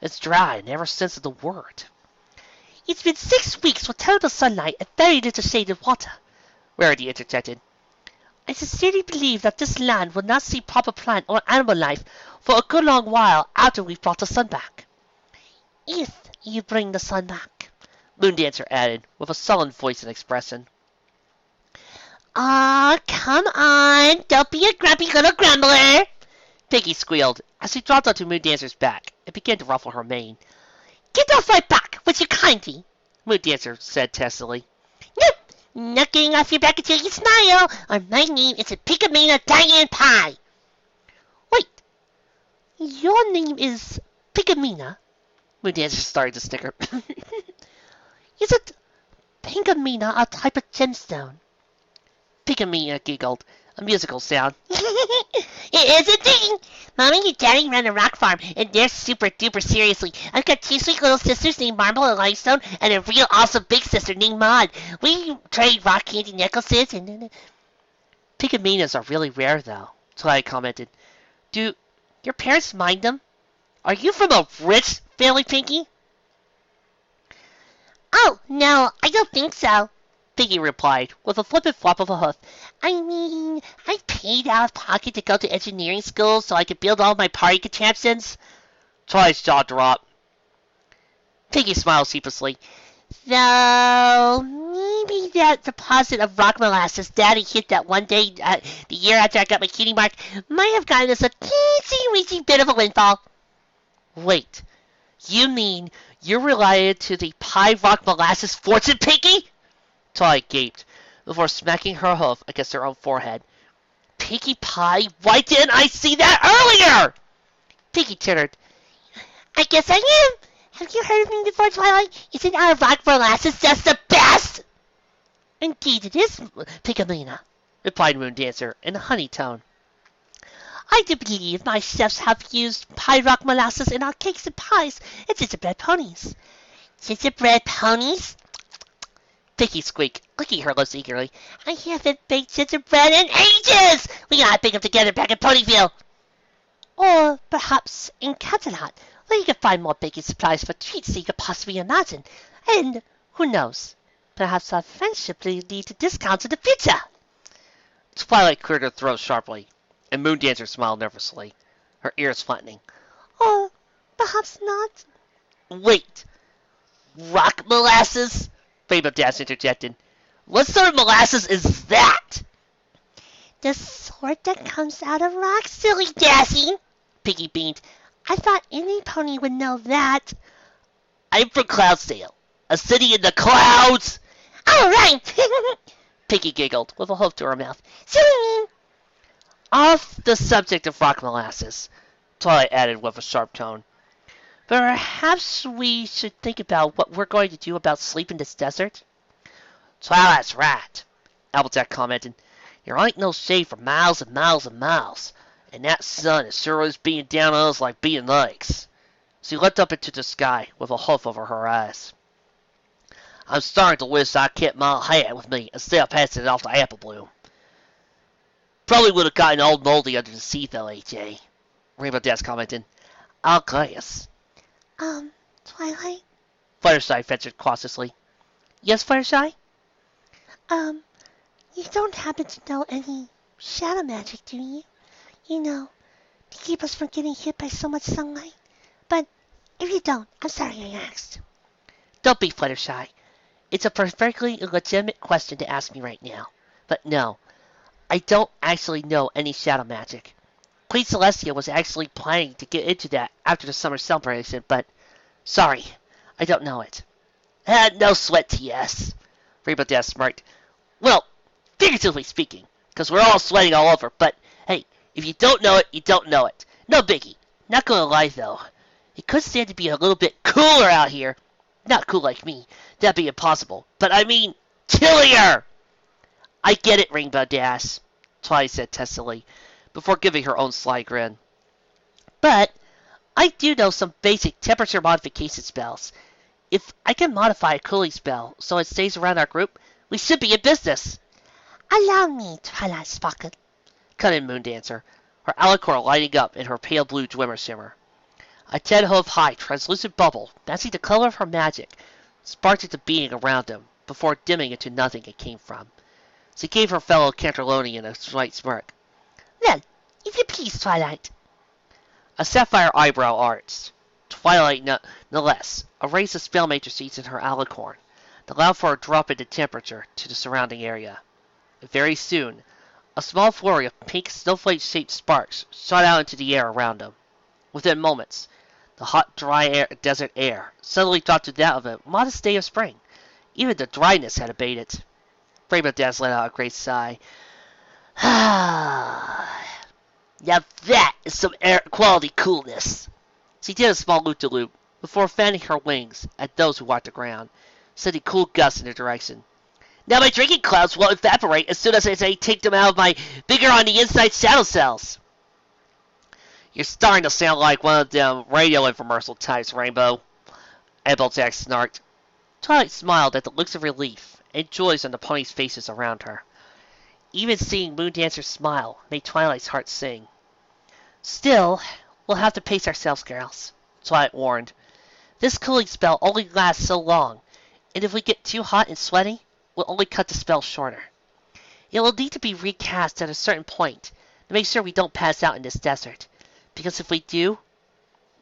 It's dry and never sense of the word. It's been 6 weeks with terrible sunlight and very little shaded water, Rarity interjected. I sincerely believe that this land will not see proper plant or animal life for a good long while after we've brought the sun back. If you bring the sun back, Moondancer added, with a sullen voice and expression. Ah, come on, don't be a grumpy little grumbler, Piggy squealed as she dropped onto Moondancer's back and began to ruffle her mane. Get off my back, would you kindly? Moondancer said testily. Nope, not getting off your back until you smile, or my name is Pickamina Diane Pie. Wait, your name is Pickamina? Moondancer started to snicker. Isn't Pickamina a type of gemstone? Pickamina giggled, a musical sound. It is indeed. Mommy and Daddy run a rock farm, and they're super duper seriously. I've got 2 sweet little sisters named Marble and Limestone, and a real awesome big sister named Maud. We trade rock candy necklaces and... Pickaminas are really rare, though, Twilight commented. Do your parents mind them? Are you from a rich family, Pinky? Oh, no, I don't think so, Piggy replied, with a flippant flop of a hoof. I mean, I paid out of pocket to go to engineering school so I could build all my party contraptions. Twilight's jaw dropped. Piggy smiled sheepishly. Though, maybe that deposit of rock molasses Daddy hit that one day the year after I got my cutie mark might have gotten us a teensy-weensy bit of a windfall. Wait, you mean you're related to the Pie Rock Molasses fortune, Pinky? Twilight gaped, before smacking her hoof against her own forehead. Pinkie Pie, why didn't I see that earlier? Pinky tittered. I guess I am. Have you heard of me before, Twilight? Isn't our rock molasses just the best? Indeed it is, Pickamina, replied Moondancer in a honey tone. I do believe my chefs have used pie rock molasses in our cakes and pies and gingerbread ponies. Gingerbread ponies? Picky squeaked, licking her lips eagerly. I haven't baked gingerbread in ages! We gotta bake them together back in Ponyville! Or perhaps in Catalan, where you can find more baking supplies for treats than you could possibly imagine. And, who knows, perhaps our friendship will lead to discounts in the future. Twilight cleared her throat sharply, and Moondancer smiled nervously, her ears flattening. Or perhaps not. Wait! Rock molasses? Rainbow Dash interjected. What sort of molasses is that? The sort that comes out of rocks, silly Dassy, Piggy beamed. I thought any pony would know that. I'm from Cloudsdale, a city in the clouds! All right! Piggy giggled, with a hope to her mouth. Swing! Off the subject of rock molasses, Twilight added with a sharp tone. Perhaps we should think about what we're going to do about sleep in this desert? Twilight's right, Applejack commented. There ain't no shade for miles and miles and miles, and that sun is sure is beating down on us like beating legs. She looked up into the sky with a huff over her eyes. I'm starting to wish I kept my hat with me instead of passing it off to Apple Bloom. Probably would have gotten old moldy under the sea, though, AJ. Rainbow Dash commented. I'll guess. Twilight? Fluttershy ventured cautiously. Yes, Fluttershy? You don't happen to know any shadow magic, do you? You know, to keep us from getting hit by so much sunlight. But if you don't, I'm sorry I asked. Don't be Fluttershy. It's a perfectly legitimate question to ask me right now. But no, I don't actually know any shadow magic. Queen Celestia was actually planning to get into that after the summer celebration, but sorry, I don't know it. No sweat, TS. Rainbow Dash smirked. Well, figuratively speaking, because we're all sweating all over, but hey, if you don't know it, you don't know it. No biggie. Not gonna lie, though. It could stand to be a little bit cooler out here. Not cool like me. That'd be impossible. But I mean, chillier! I get it, Rainbow Dash, Twilight said testily, before giving her own sly grin. But I do know some basic temperature modification spells. If I can modify a cooling spell so it stays around our group, we should be in business. Allow me, Twilight Sparkle, cut in Moondancer, her alicorn lighting up in her pale blue glimmer shimmer. A 10-hoof-high translucent bubble, matching the color of her magic, sparked into being around them, before dimming into nothing it came from. She gave her fellow Canterlonian a slight smirk. Well, if you please, Twilight. A sapphire eyebrow arched. Twilight, no less, erased the spell matrices in her alicorn, that allowed for a drop in the temperature to the surrounding area. Very soon, a small flurry of pink snowflake-shaped sparks shot out into the air around them. Within moments, the hot, dry desert air suddenly dropped to that of a modest day of spring. Even the dryness had abated. Rainbow Dash let out a great sigh. Now that is some air quality coolness. She did a small loop-de-loop before fanning her wings at those who walked the ground, sending cool gusts in their direction. Now my drinking clouds will evaporate as soon as I take them out of my bigger on the inside shadow cells. You're starting to sound like one of them radio infomercial types, Rainbow, Applejack snarked. Twilight smiled at the looks of relief and joy on the ponies' faces around her. Even seeing Moondancer smile made Twilight's heart sing. Still, we'll have to pace ourselves, girls, Twilight warned. This cooling spell only lasts so long, and if we get too hot and sweaty, we'll only cut the spell shorter. It will need to be recast at a certain point to make sure we don't pass out in this desert, because if we do,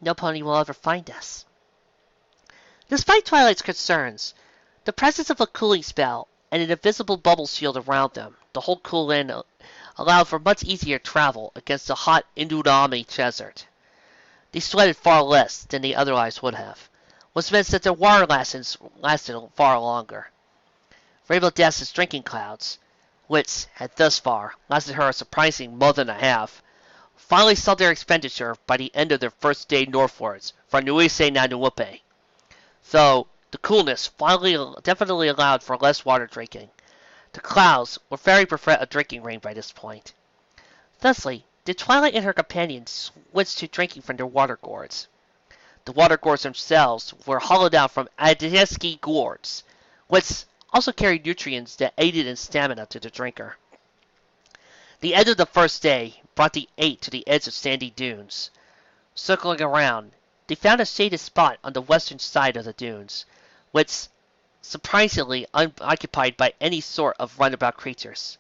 no pony will ever find us. Despite Twilight's concerns, the presence of a cooling spell and an invisible bubble shield around them to hold cool in allowed for much easier travel against the hot Indurami desert. They sweated far less than they otherwise would have, which meant that their water lasted far longer. Rainbow Dash's drinking clouds, which had thus far lasted her a surprising month and a half, finally saw their expenditure by the end of their first day northwards from Nuise na Nuupe. Though the coolness finally definitely allowed for less water drinking, the clouds were very prefer a drinking rain by this point. Thusly, did Twilight and her companions switch to drinking from their water gourds. The water gourds themselves were hollowed out from Adeski gourds, which, also carried nutrients that aided in stamina to the drinker. The end of the first day brought the 8 to the edge of sandy dunes. Circling around, they found a shaded spot on the western side of the dunes, which surprisingly unoccupied by any sort of runabout creatures.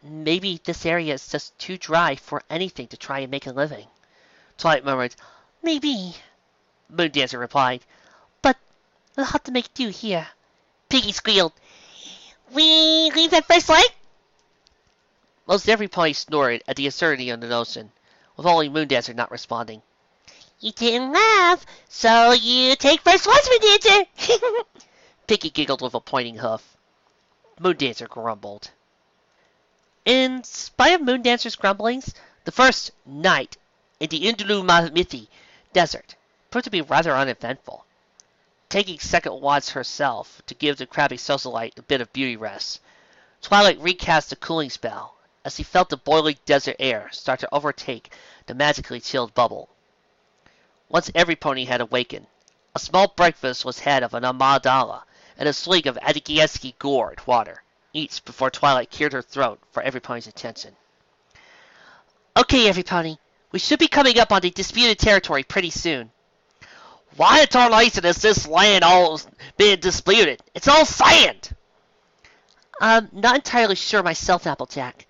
Maybe this area is just too dry for anything to try and make a living, Twilight murmured. Maybe, Moondancer replied. But we'll have to make do here. Piggy squealed. We leave at first light? Most every pony snored at the absurdity of the notion, with only Moondancer not responding. You didn't laugh, so you take first once, Moondancer. Piggy giggled with a pointing hoof. Moondancer grumbled. In spite of Moondancer's grumblings, the first night in the Indulu-Mithi desert proved to be rather uneventful. Taking second watch herself to give the crabby socialite a bit of beauty rest, Twilight recast the cooling spell as he felt the boiling desert air start to overtake the magically chilled bubble. Once every pony had awakened, a small breakfast was had of an amadala and a swig of Adikieski gourd water, each before Twilight cleared her throat for every pony's attention. Okay, every pony, we should be coming up on the disputed territory pretty soon. Why at tarnation is this land all being disputed? It's all sand! I'm not entirely sure myself, Applejack.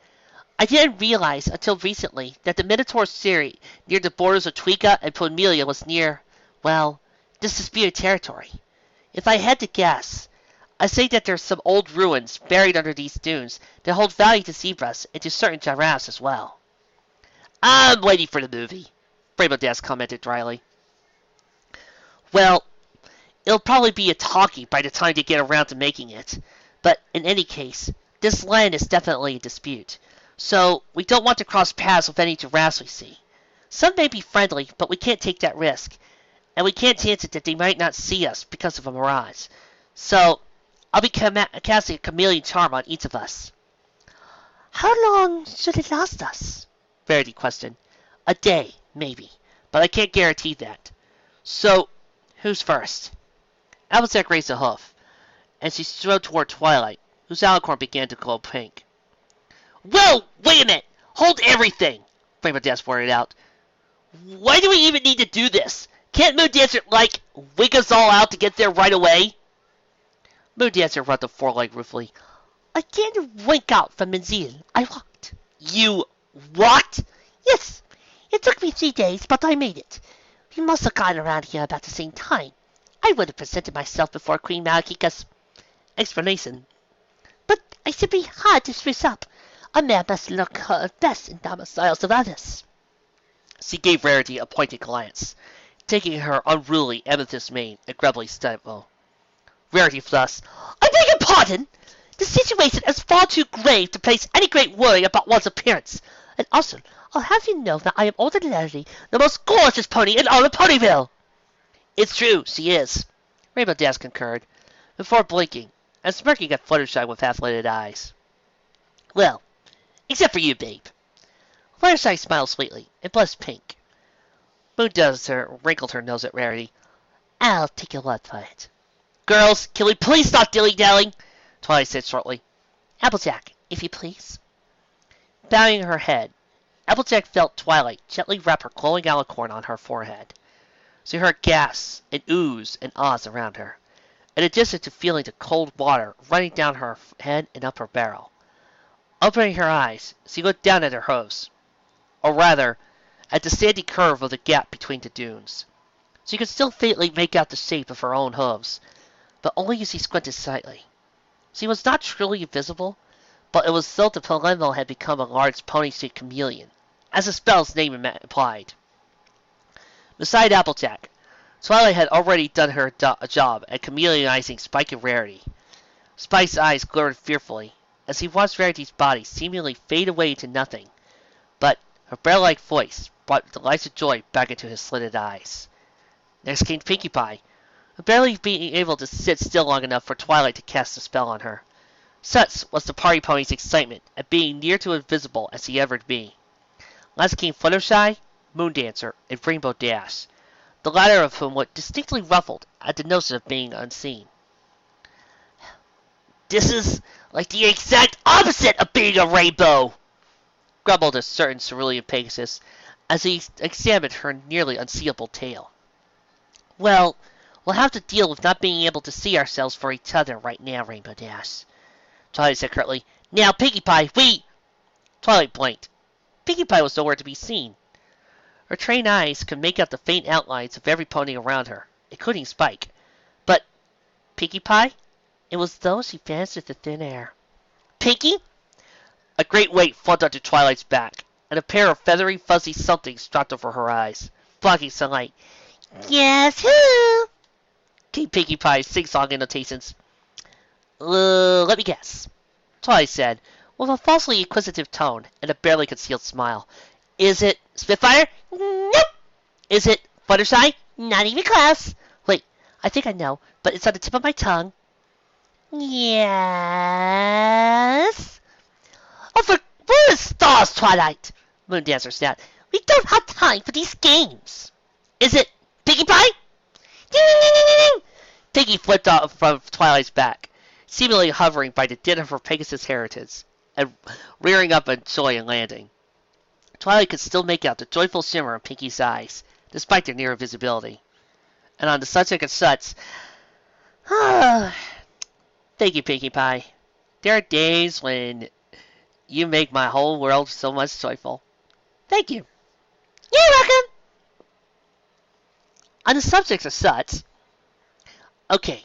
I didn't realize until recently that the Minotaur Series near the borders of Tweeka and Ponyville was near, well, this disputed territory. If I had to guess, I'd say that there's some old ruins buried under these dunes that hold value to zebras and to certain giraffes as well. I'm waiting for the movie, Rainbow Dash commented dryly. Well, it'll probably be a talkie by the time they get around to making it. But in any case, this land is definitely a dispute. So we don't want to cross paths with any giraffes we see. Some may be friendly, but we can't take that risk. And we can't chance it that they might not see us because of a mirage. So I'll be casting a chameleon charm on each of us. How long should it last us? Verity questioned. A day, maybe. But I can't guarantee that. So, who's first? Applejack raised a hoof, and she strode toward Twilight, whose alicorn began to glow pink. Whoa! Wait a minute! Hold everything! Rainbow Dash worried out. Why do we even need to do this? Can't Moondancer, wig us all out to get there right away? Moondancer rubbed a foreleg ruefully. I didn't wink out from Menzil. I walked. You walked? Yes. It took me 3 days, but I made it. We must have gotten around here about the same time. I would have presented myself before Queen Malakika's explanation. But I simply had to spruce up. A man must look her best in domiciles of others. She gave Rarity a pointed glance, taking her unruly amethyst mane at Grubbly's stifle. Rarity flushed. I beg your pardon! The situation is far too grave to place any great worry about one's appearance. And also, I'll have you know that I am ordinarily the most gorgeous pony in all of Ponyville. It's true, she is, Rainbow Dash concurred, before blinking and smirking at Fluttershy with half-lidded eyes. Well, except for you, babe. Fluttershy smiled sweetly and blushed pink. Moondancer wrinkled her nose at Rarity. I'll take your word for it. Girls, can we please stop dilly-dallying? Twilight said shortly. Applejack, if you please. Bowing her head, Applejack felt Twilight gently wrap her glowing alicorn on her forehead. She heard gasps and oohs and ahs around her, in addition to feeling the cold water running down her head and up her barrel. Opening her eyes, she looked down at her hooves, or rather, at the sandy curve of the gap between the dunes. She could still faintly make out the shape of her own hooves, but only as she squinted slightly. She was not truly invisible, but it was as though the Ponyville had become a large pony-shaped chameleon, as the spell's name implied. Beside Applejack, Twilight had already done her job at chameleonizing Spike and Rarity. Spike's eyes glittered fearfully as he watched Rarity's body seemingly fade away into nothing, but her bear-like voice brought delighted joy back into his slitted eyes. Next came Pinkie Pie, barely being able to sit still long enough for Twilight to cast a spell on her. Such was the party pony's excitement at being near to invisible as he ever be. Last came Fluttershy, Moondancer, and Rainbow Dash, the latter of whom looked distinctly ruffled at the notion of being unseen. This is like the exact opposite of being a rainbow, grumbled a certain cerulean Pegasus as he examined her nearly unseeable tail. Well, we'll have to deal with not being able to see ourselves for each other right now, Rainbow Dash, Twilight said curtly. Now, Pinkie Pie, we... Twilight blinked. Pinkie Pie was nowhere to be seen. Her trained eyes could make out the faint outlines of every pony around her, including Spike. But Pinkie Pie? It was though she vanished into thin air. Pinkie? A great weight flumped onto Twilight's back, and a pair of feathery, fuzzy somethings dropped over her eyes, blocking sunlight. Guess who? Came Pinkie Pie's sing-song annotations. Let me guess, Twilight said, with a falsely inquisitive tone and a barely concealed smile. Is it Spitfire? Nope. Is it Fluttershy? Not even close. Wait, I think I know, but it's on the tip of my tongue. Yes? Oh, for the stars, Twilight! Moondancer snapped. We don't have time for these games. Is it Pinkie Pie? Ding, ding, ding, ding, ding. Pinkie flipped off from Twilight's back, seemingly hovering by the din of her Pegasus heritage, and rearing up in joy and landing. Twilight could still make out the joyful shimmer in Pinkie's eyes, despite their near invisibility. And on the subject of such, thank you, Pinkie Pie. There are days when you make my whole world so much joyful. Thank you. You're welcome. On the subject of such, okay,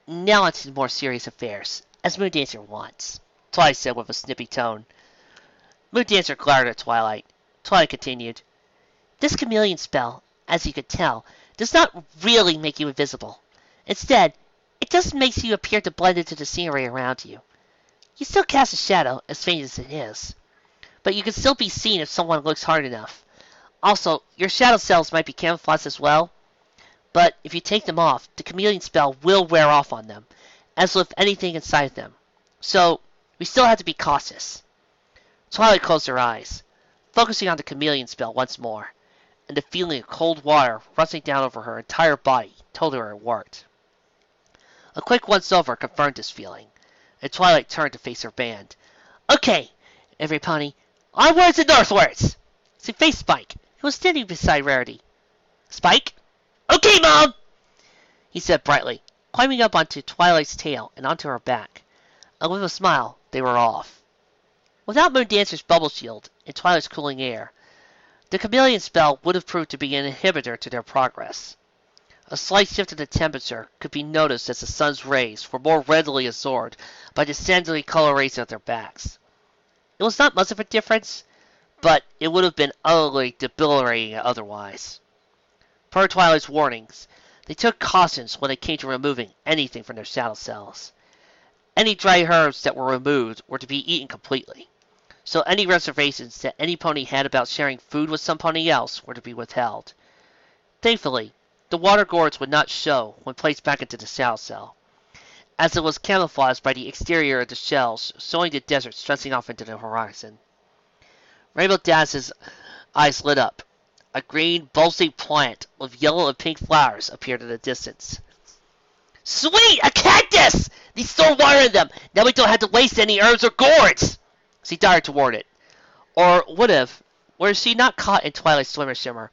now on to more serious affairs, as Moondancer wants, Twilight said with a snippy tone. Moondancer glowered at Twilight. Twilight continued. This chameleon spell, as you could tell, does not really make you invisible. Instead, it just makes you appear to blend into the scenery around you. You still cast a shadow, as faint as it is, but you can still be seen if someone looks hard enough. Also, your shadow cells might be camouflaged as well, but if you take them off, the chameleon spell will wear off on them, as with anything inside them. So, we still have to be cautious. Twilight closed her eyes, focusing on the chameleon spell once more, and the feeling of cold water rushing down over her entire body told her it worked. A quick once-over confirmed this feeling, and Twilight turned to face her band. Okay, every pony, onwards and northwards! She faced Spike, who was standing beside Rarity. Spike? Okay, Mom! He said brightly, climbing up onto Twilight's tail and onto her back. And with a smile, they were off. Without Moondancer's bubble shield and Twilight's cooling air, the chameleon spell would have proved to be an inhibitor to their progress. A slight shift in the temperature could be noticed as the sun's rays were more readily absorbed by the sandy coloration of their backs. It was not much of a difference, but it would have been utterly debilitating otherwise. Per Twilight's warnings, they took cautions when it came to removing anything from their shadow cells. Any dry herbs that were removed were to be eaten completely, so any reservations that any pony had about sharing food with some pony else were to be withheld. Thankfully, the water gourds would not show when placed back into the shadow cell, as it was camouflaged by the exterior of the shells, showing the desert stretching off into the horizon. Rainbow Dash's eyes lit up. A green, bulging plant with yellow and pink flowers appeared in the distance. Sweet! A cactus! These store water in them! Now we don't have to waste any herbs or gourds! She darted toward it. Or would have, were she not caught in Twilight's swimmer shimmer.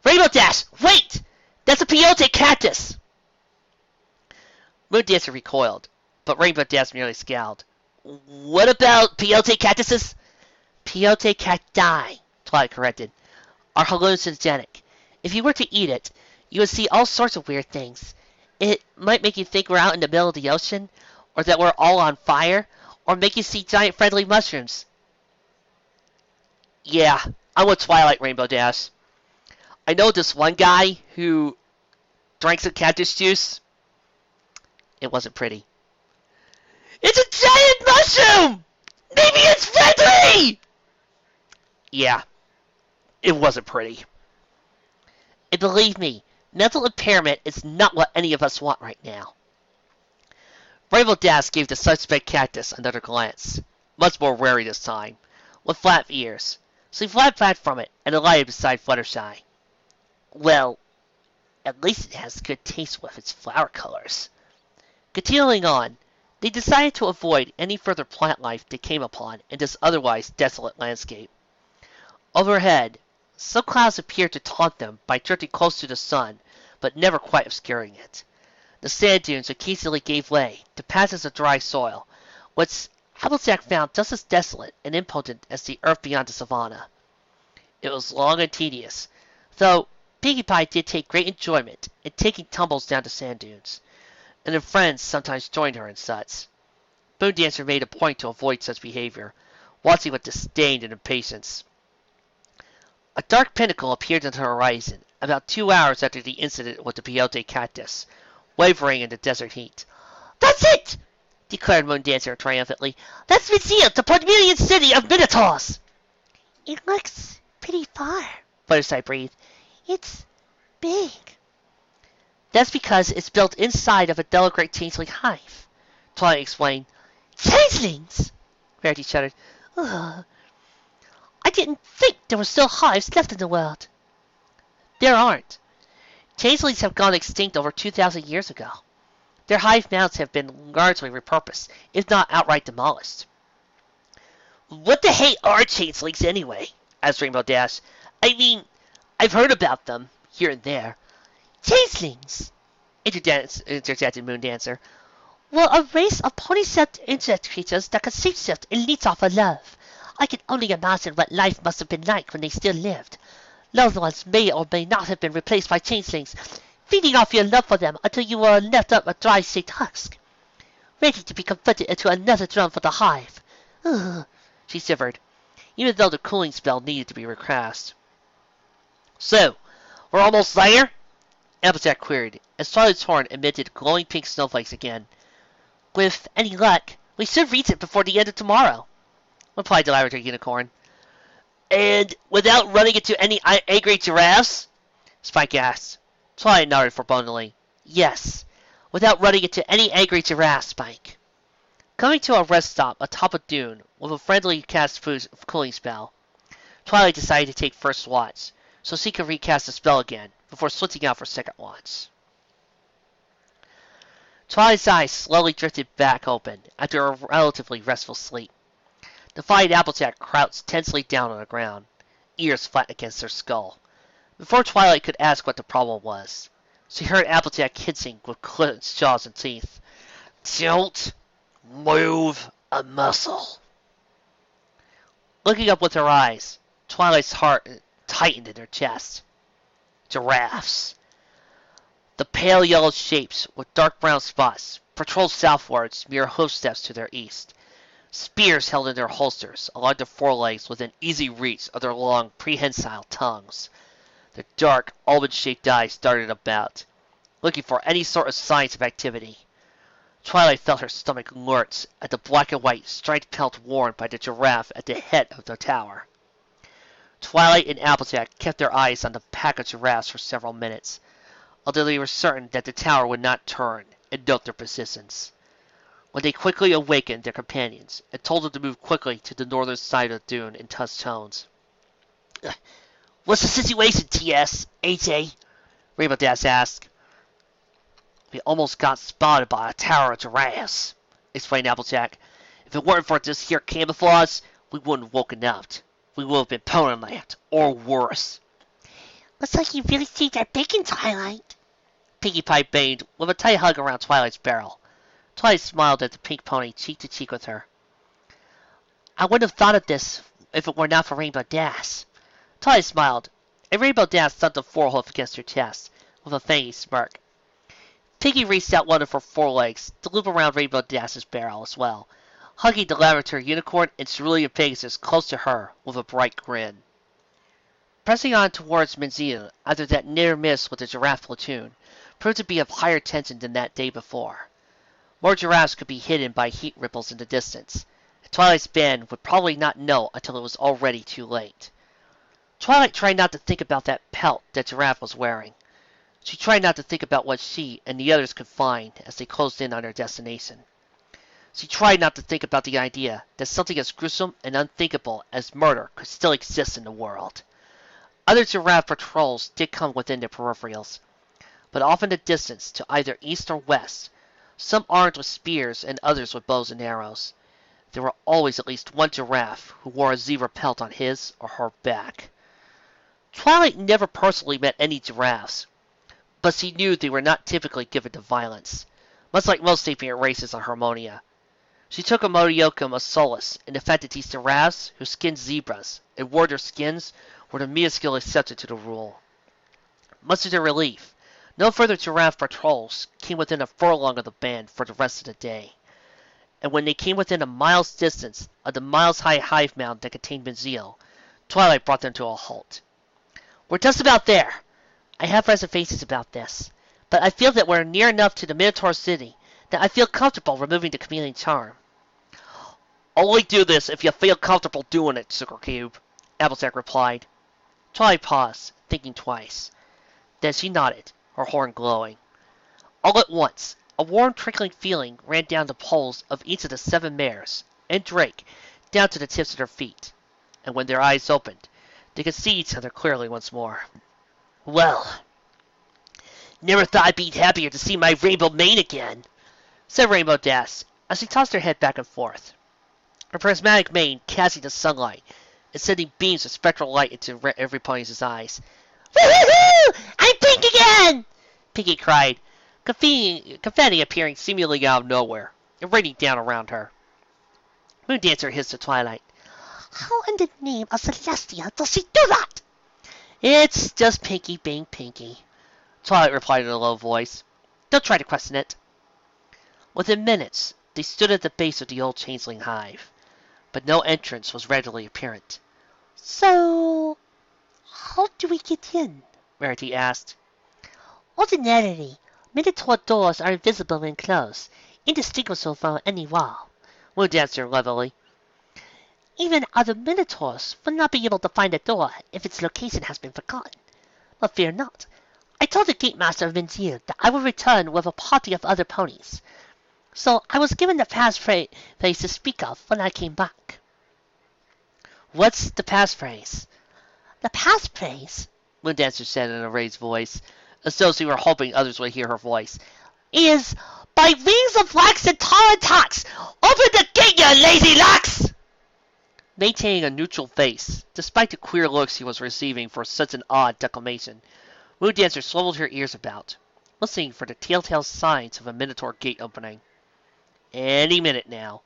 Rainbow Dash! Wait! That's a peyote cactus! Moondancer recoiled, but Rainbow Dash merely scowled. What about peyote cactuses? Peyote cacti, Twilight corrected, are hallucinogenic. If you were to eat it, you would see all sorts of weird things. It might make you think we're out in the middle of the ocean, or that we're all on fire, or make you see giant friendly mushrooms. Yeah, I'm with Twilight, Rainbow Dash. I know this one guy who drank some cactus juice. It wasn't pretty. It's a giant mushroom! Maybe it's friendly! Yeah, it wasn't pretty. And believe me, mental impairment is not what any of us want right now. Rainbow Dash gave the suspect cactus another glance, much more wary this time, with flat ears. She flapped back from it and alighted beside Fluttershy. Well, at least it has good taste with its flower colors. Continuing on, They decided to avoid any further plant life they came upon in this otherwise desolate landscape. Overhead, some clouds appeared to taunt them by drifting close to the sun, but never quite obscuring it. The sand dunes occasionally gave way to patches of dry soil, which Applejack found just as desolate and impotent as the earth beyond the savannah. It was long and tedious, though Pinkie Pie did take great enjoyment in taking tumbles down the sand dunes, and her friends sometimes joined her in such. Moondancer made a point to avoid such behavior, watching with disdain and impatience. A dark pinnacle appeared on the horizon about 2 hours after the incident with the peyote cactus, wavering in the desert heat. "That's it!" declared Moondancer triumphantly. "That's Mizia, the Ponyville city of Minotaurs!" "It looks pretty far," Butterside breathed. "It's big." "That's because it's built inside of a delicate changeling hive," Twilight explained. "Changelings!" Rarity shuddered. Ugh. "I didn't think there were still hives left in the world." "There aren't. Changelings have gone extinct over 2,000 years ago. Their hive mounds have been largely repurposed, if not outright demolished." "What the hey are changelings anyway?" asked Rainbow Dash. "I mean, "I've heard about them, here and there," changelings interjected Moondancer. were a race of pony-shaped insect creatures that could shapeshift and leech off of love. I can only imagine what life must have been like when they still lived. Loved ones may or may not have been replaced by changelings, feeding off your love for them until you were left up a dry-shaped husk, ready to be converted into another drum for the hive. Ugh," she shivered, even though the cooling spell needed to be recast. "So, we're almost there?" Applejack queried, as Twilight's horn emitted glowing pink snowflakes again. "With any luck, we should reach it before the end of tomorrow," replied the laboratory unicorn. "And without running into any angry giraffes?" Spike asked. Twilight nodded forebodingly. "Yes, without running into any angry giraffes, Spike." Coming to a rest stop atop a dune with a friendly cast cooling spell, Twilight decided to take first watch, so she could recast the spell again before switching out for second watch. Twilight's eyes slowly drifted back open after a relatively restful sleep. The fine Applejack crouched tensely down on the ground, ears flat against her skull. Before Twilight could ask what the problem was, she heard Applejack hissing with clenched jaws and teeth. "Don't move a muscle." Looking up with her eyes, Twilight's heart tightened in her chest. Giraffes. The pale yellow shapes with dark brown spots patrolled southwards mere hoofsteps to their east, spears held in their holsters along their forelegs within easy reach of their long, prehensile tongues. Their dark, almond-shaped eyes darted about, looking for any sort of signs of activity. Twilight felt her stomach lurch at the black and white striped pelt worn by the giraffe at the head of the tower. Twilight and Applejack kept their eyes on the pack of giraffes for several minutes, although they were certain that the tower would not turn and note their persistence. When they quickly awakened their companions and told them to move quickly to the northern side of the dune in tough tones. "What's the situation, TS, AJ?" Rainbow Dash asked. "We almost got spotted by a tower of giraffes," explained Applejack. "If it weren't for this here camouflage, we wouldn't have woken up. We would have been pony-lapped, or worse." "Looks like you really think they're bacon, Twilight," Pinkie Pie banged with a tight hug around Twilight's barrel. Twilight smiled at the pink pony cheek to cheek with her. "I wouldn't have thought of this if it were not for Rainbow Dash." Twilight smiled, and Rainbow Dash thumped a forehoof against her chest with a fangy smirk. Pinkie reached out one of her forelegs to loop around Rainbow Dash's barrel as well, hugging the laboratory unicorn and Cerulean Pegasus close to her with a bright grin. Pressing on towards Mizia after that near miss with the giraffe platoon proved to be of higher tension than that day before. More giraffes could be hidden by heat ripples in the distance, and Twilight's band would probably not know until it was already too late. Twilight tried not to think about that pelt that Giraffe was wearing. She tried not to think about what she and the others could find as they closed in on their destination. She tried not to think about the idea that something as gruesome and unthinkable as murder could still exist in the world. Other giraffe patrols did come within their peripherals, but off in the distance to either east or west, some armed with spears and others with bows and arrows. There were always at least one giraffe who wore a zebra pelt on his or her back. Twilight never personally met any giraffes, but she knew they were not typically given to violence, much like most sapient races on Harmonia. She took a modicum of solace in the fact that these giraffes who skinned zebras and wore their skins were the minuscule exception to the rule. Much to their relief, no further giraffe patrols came within a furlong of the band for the rest of the day, and when they came within a mile's distance of the miles-high hive mound that contained Benzil, Twilight brought them to a halt. "We're just about there. I have reservations about this, but I feel that we're near enough to the Minotaur city that I feel comfortable removing the chameleon charm." "Only do this if you feel comfortable doing it, Sugarcube," Applejack replied. Twilight paused, thinking twice. Then she nodded, her horn glowing. All at once, a warm trickling feeling ran down the poles of each of the 7 mares, and Drake, down to the tips of their feet, and when their eyes opened, they could see each other clearly once more. "Well, never thought I'd be happier to see my rainbow mane again," said Rainbow Dash, as she tossed her head back and forth. Her prismatic mane casting the sunlight and sending beams of spectral light into every pony's eyes. Woo-hoo-hoo! I'm pink again! Pinkie cried, confetti appearing seemingly out of nowhere and raining down around her. Moondancer hissed to Twilight. How in the name of Celestia does she do that? "It's just Pinkie being Pinkie," Twilight replied in a low voice. "Don't try to question it." Within minutes, they stood at the base of the old changeling hive, but no entrance was readily apparent. So, how do we get in? Rarity asked. Ordinarily, Minotaur doors are invisible and closed, indistinguishable from any wall, Moondancer levelly. Even other Minotaurs will not be able to find the door if its location has been forgotten. But fear not. I told the Gatemaster of Benzil that I would return with a party of other ponies, so I was given the passphrase to speak of when I came back. "What's the passphrase?" The passphrase, Moondancer said in a raised voice, as though she were hoping others would hear her voice, is, by wings of wax and tar and tax, open the gate, you lazy lax! Maintaining a neutral face, despite the queer looks he was receiving for such an odd declamation, Moondancer swiveled her ears about, listening for the telltale signs of a Minotaur gate opening. Any minute now.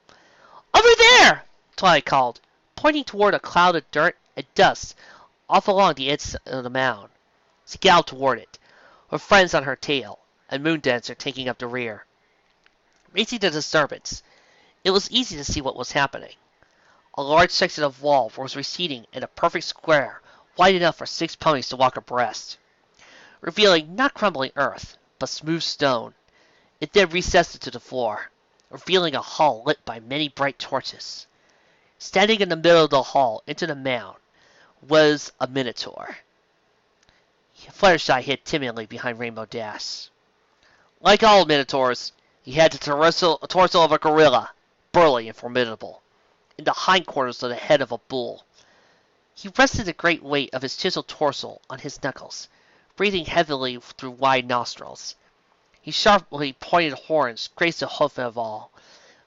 "Over there!" Twilight called, pointing toward a cloud of dirt and dust off along the edge of the mound. She galloped toward it, her friends on her tail, and Moondancer taking up the rear. Reaching the disturbance, it was easy to see what was happening. A large section of wall was receding in a perfect square wide enough for 6 ponies to walk abreast, revealing not crumbling earth, but smooth stone. It then recessed into the floor, revealing a hall lit by many bright torches. Standing in the middle of the hall into the mound was a Minotaur. Fluttershy hid timidly behind Rainbow Dash. Like all Minotaurs, he had the torso of a gorilla, burly and formidable, and the hindquarters of the head of a bull. He rested the great weight of his chiseled torso on his knuckles, breathing heavily through wide nostrils. His sharply pointed horns graced the hoof of all,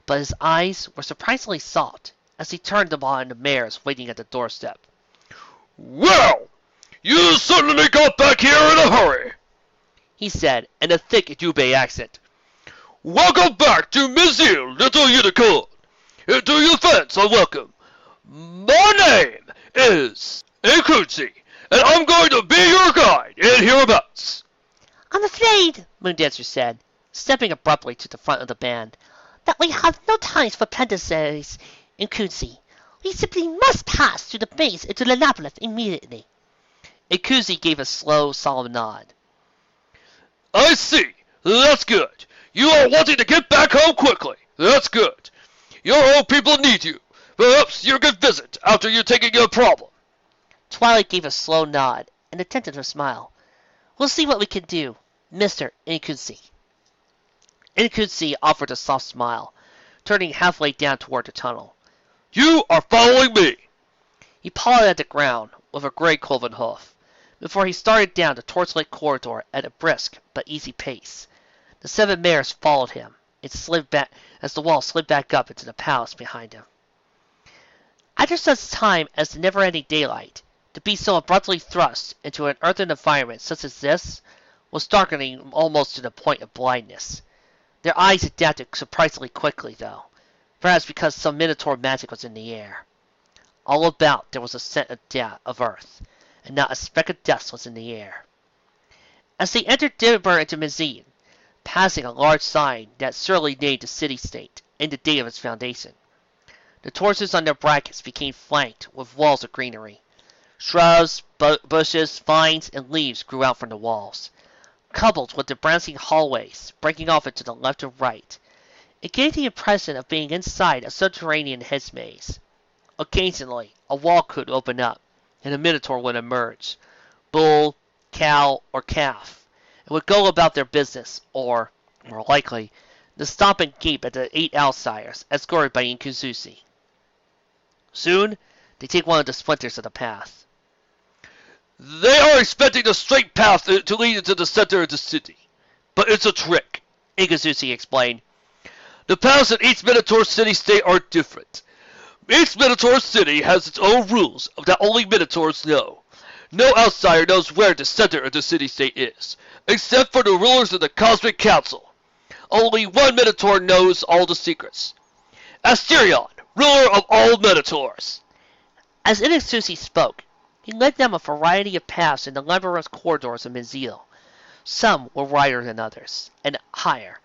but his eyes were surprisingly soft as he turned them on the mares waiting at the doorstep. "Well, you certainly got back here in a hurry," he said in a thick Jubei accent. "Welcome back to Benzil, little unicorn. Into your fence and welcome. My name is Equestria, and I'm going to be your guide in hereabouts." I'm afraid, Moondancer said, stepping abruptly to the front of the band, that we have no time for pleasantries in Kunzi. We simply must pass through the base into the labyrinth immediately. Ikuzi gave a slow, solemn nod. "I see. That's good. You are wanting to get back home quickly. That's good. Your old people need you. Perhaps you could visit after you're taking your problem." Twilight gave a slow nod and a tentative smile. "We'll see what we can do, Mr. Ikuzi." Ikuzi offered a soft smile, turning halfway down toward the tunnel. "You are following me." He pawed at the ground with a gray cloven hoof, before he started down the torchlit corridor at a brisk but easy pace. The 7 mares followed him, it slid back as the wall slid back up into the palace behind him. After such time as the never-ending daylight, to be so abruptly thrust into an earthen environment such as this was darkening almost to the point of blindness. Their eyes adapted surprisingly quickly, though, perhaps because some Minotaur magic was in the air. All about there was a scent of earth, and not a speck of dust was in the air. As they entered deeper into Mizine, passing a large sign that surely named the city-state and the date of its foundation, the torches on their brackets became flanked with walls of greenery. Shrubs, bushes, vines, and leaves grew out from the walls, coupled with the branching hallways breaking off into the left and right. It gave the impression of being inside a subterranean hedge maze. Occasionally, a wall could open up, and a Minotaur would emerge, bull, cow, or calf, and would go about their business, or, more likely, to stomp and gape at the 8 outsiders, escorted by Inkuzushi. Soon, they take one of the splinters of the path. They are expecting the straight path to lead into the center of the city. But it's a trick, Inkuzushi explained. The paths in each Minotaur city-state are different. Each Minotaur city has its own rules that only Minotaurs know. No outsider knows where the center of the city-state is, except for the rulers of the Cosmic Council. Only one Minotaur knows all the secrets. Asterion, ruler of all Minotaurs. As Inkuzushi spoke, he led them a variety of paths in the labyrinth corridors of Mizil. Some were wider than others, and higher.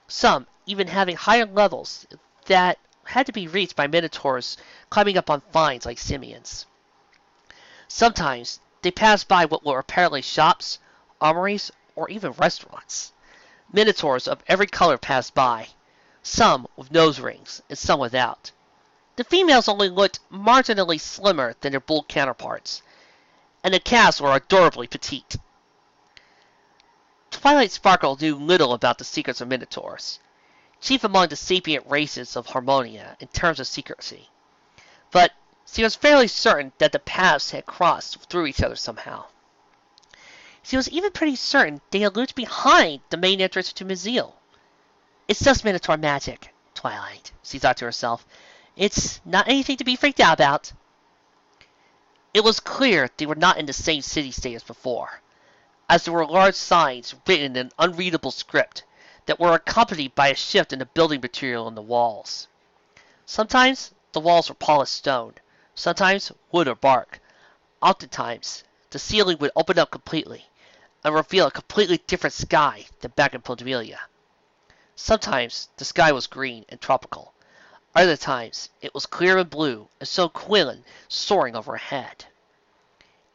Some even having higher levels that had to be reached by Minotaurs climbing up on vines like simians. Sometimes they passed by what were apparently shops, armories, or even restaurants. Minotaurs of every color passed by, some with nose rings and some without. The females only looked marginally slimmer than their bull counterparts, and the calves were adorably petite. Twilight Sparkle knew little about the secrets of Minotaurs, chief among the sapient races of Harmonia in terms of secrecy, but she was fairly certain that the paths had crossed through each other somehow. She was even pretty certain they had lurked behind the main entrance to Mizil. It's just Minotaur magic, Twilight, she thought to herself. It's not anything to be freaked out about. It was clear they were not in the same city-state as before, as there were large signs written in an unreadable script that were accompanied by a shift in the building material on the walls. Sometimes the walls were polished stone, sometimes wood or bark. Oftentimes, the ceiling would open up completely and reveal a completely different sky than back in Ponyville. Sometimes the sky was green and tropical. Other times it was clear and blue and showed Quillen soaring overhead.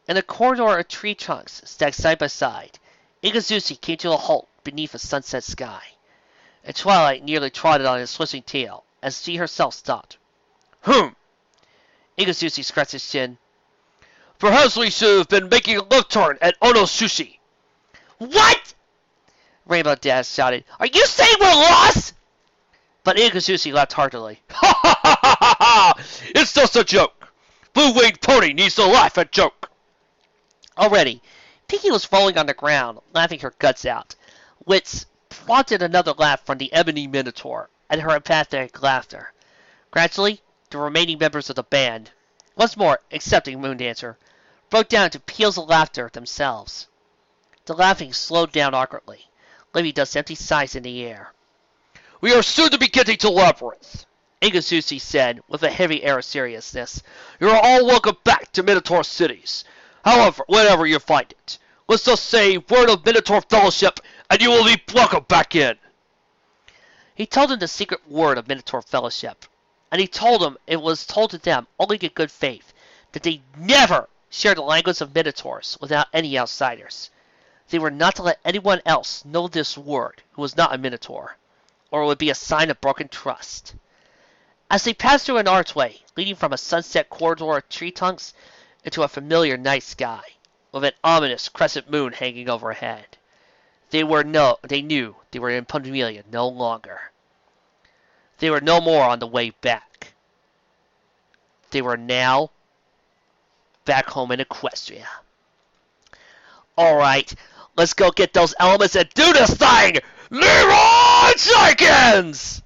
In a corridor of tree trunks stacked side by side, Inkuzushi came to a halt beneath a sunset sky, and Twilight nearly trotted on his swishing tail as she herself stopped. Inkuzushi scratched his chin. Perhaps we should have been making a left turn at Ono Sushi. What? Rainbow Dash shouted. Are you saying we're lost? But Inkuzushi laughed heartily. Ha ha ha ha ha! It's just a joke. Blue-winged pony needs to laugh at joke. Already, Pinky was rolling on the ground, laughing her guts out, which prompted another laugh from the ebony Minotaur at her emphatic laughter. Gradually, the remaining members of the band, once more excepting Moondancer, broke down into peals of laughter themselves. The laughing slowed down awkwardly, leaving thus empty sighs in the air. We are soon to be getting to Labyrinth, Inkuzushi said, with a heavy air of seriousness. You are all welcome back to Minotaur cities. However, whenever you find it, let's just say word of Minotaur Fellowship, and you will be welcome back in. He told them the secret word of Minotaur Fellowship, and he told them it was told to them only in good faith, that they never shared the language of Minotaurs without any outsiders. They were not to let anyone else know this word who was not a Minotaur, or it would be a sign of broken trust. As they passed through an archway leading from a sunset corridor of tree trunks into a familiar night sky, with an ominous crescent moon hanging overhead, they knew they were in Ponyville no longer. They were no more on the way back. They were now back home in Equestria. Alright, let's go get those elements and do this thing! Leroy! seconds!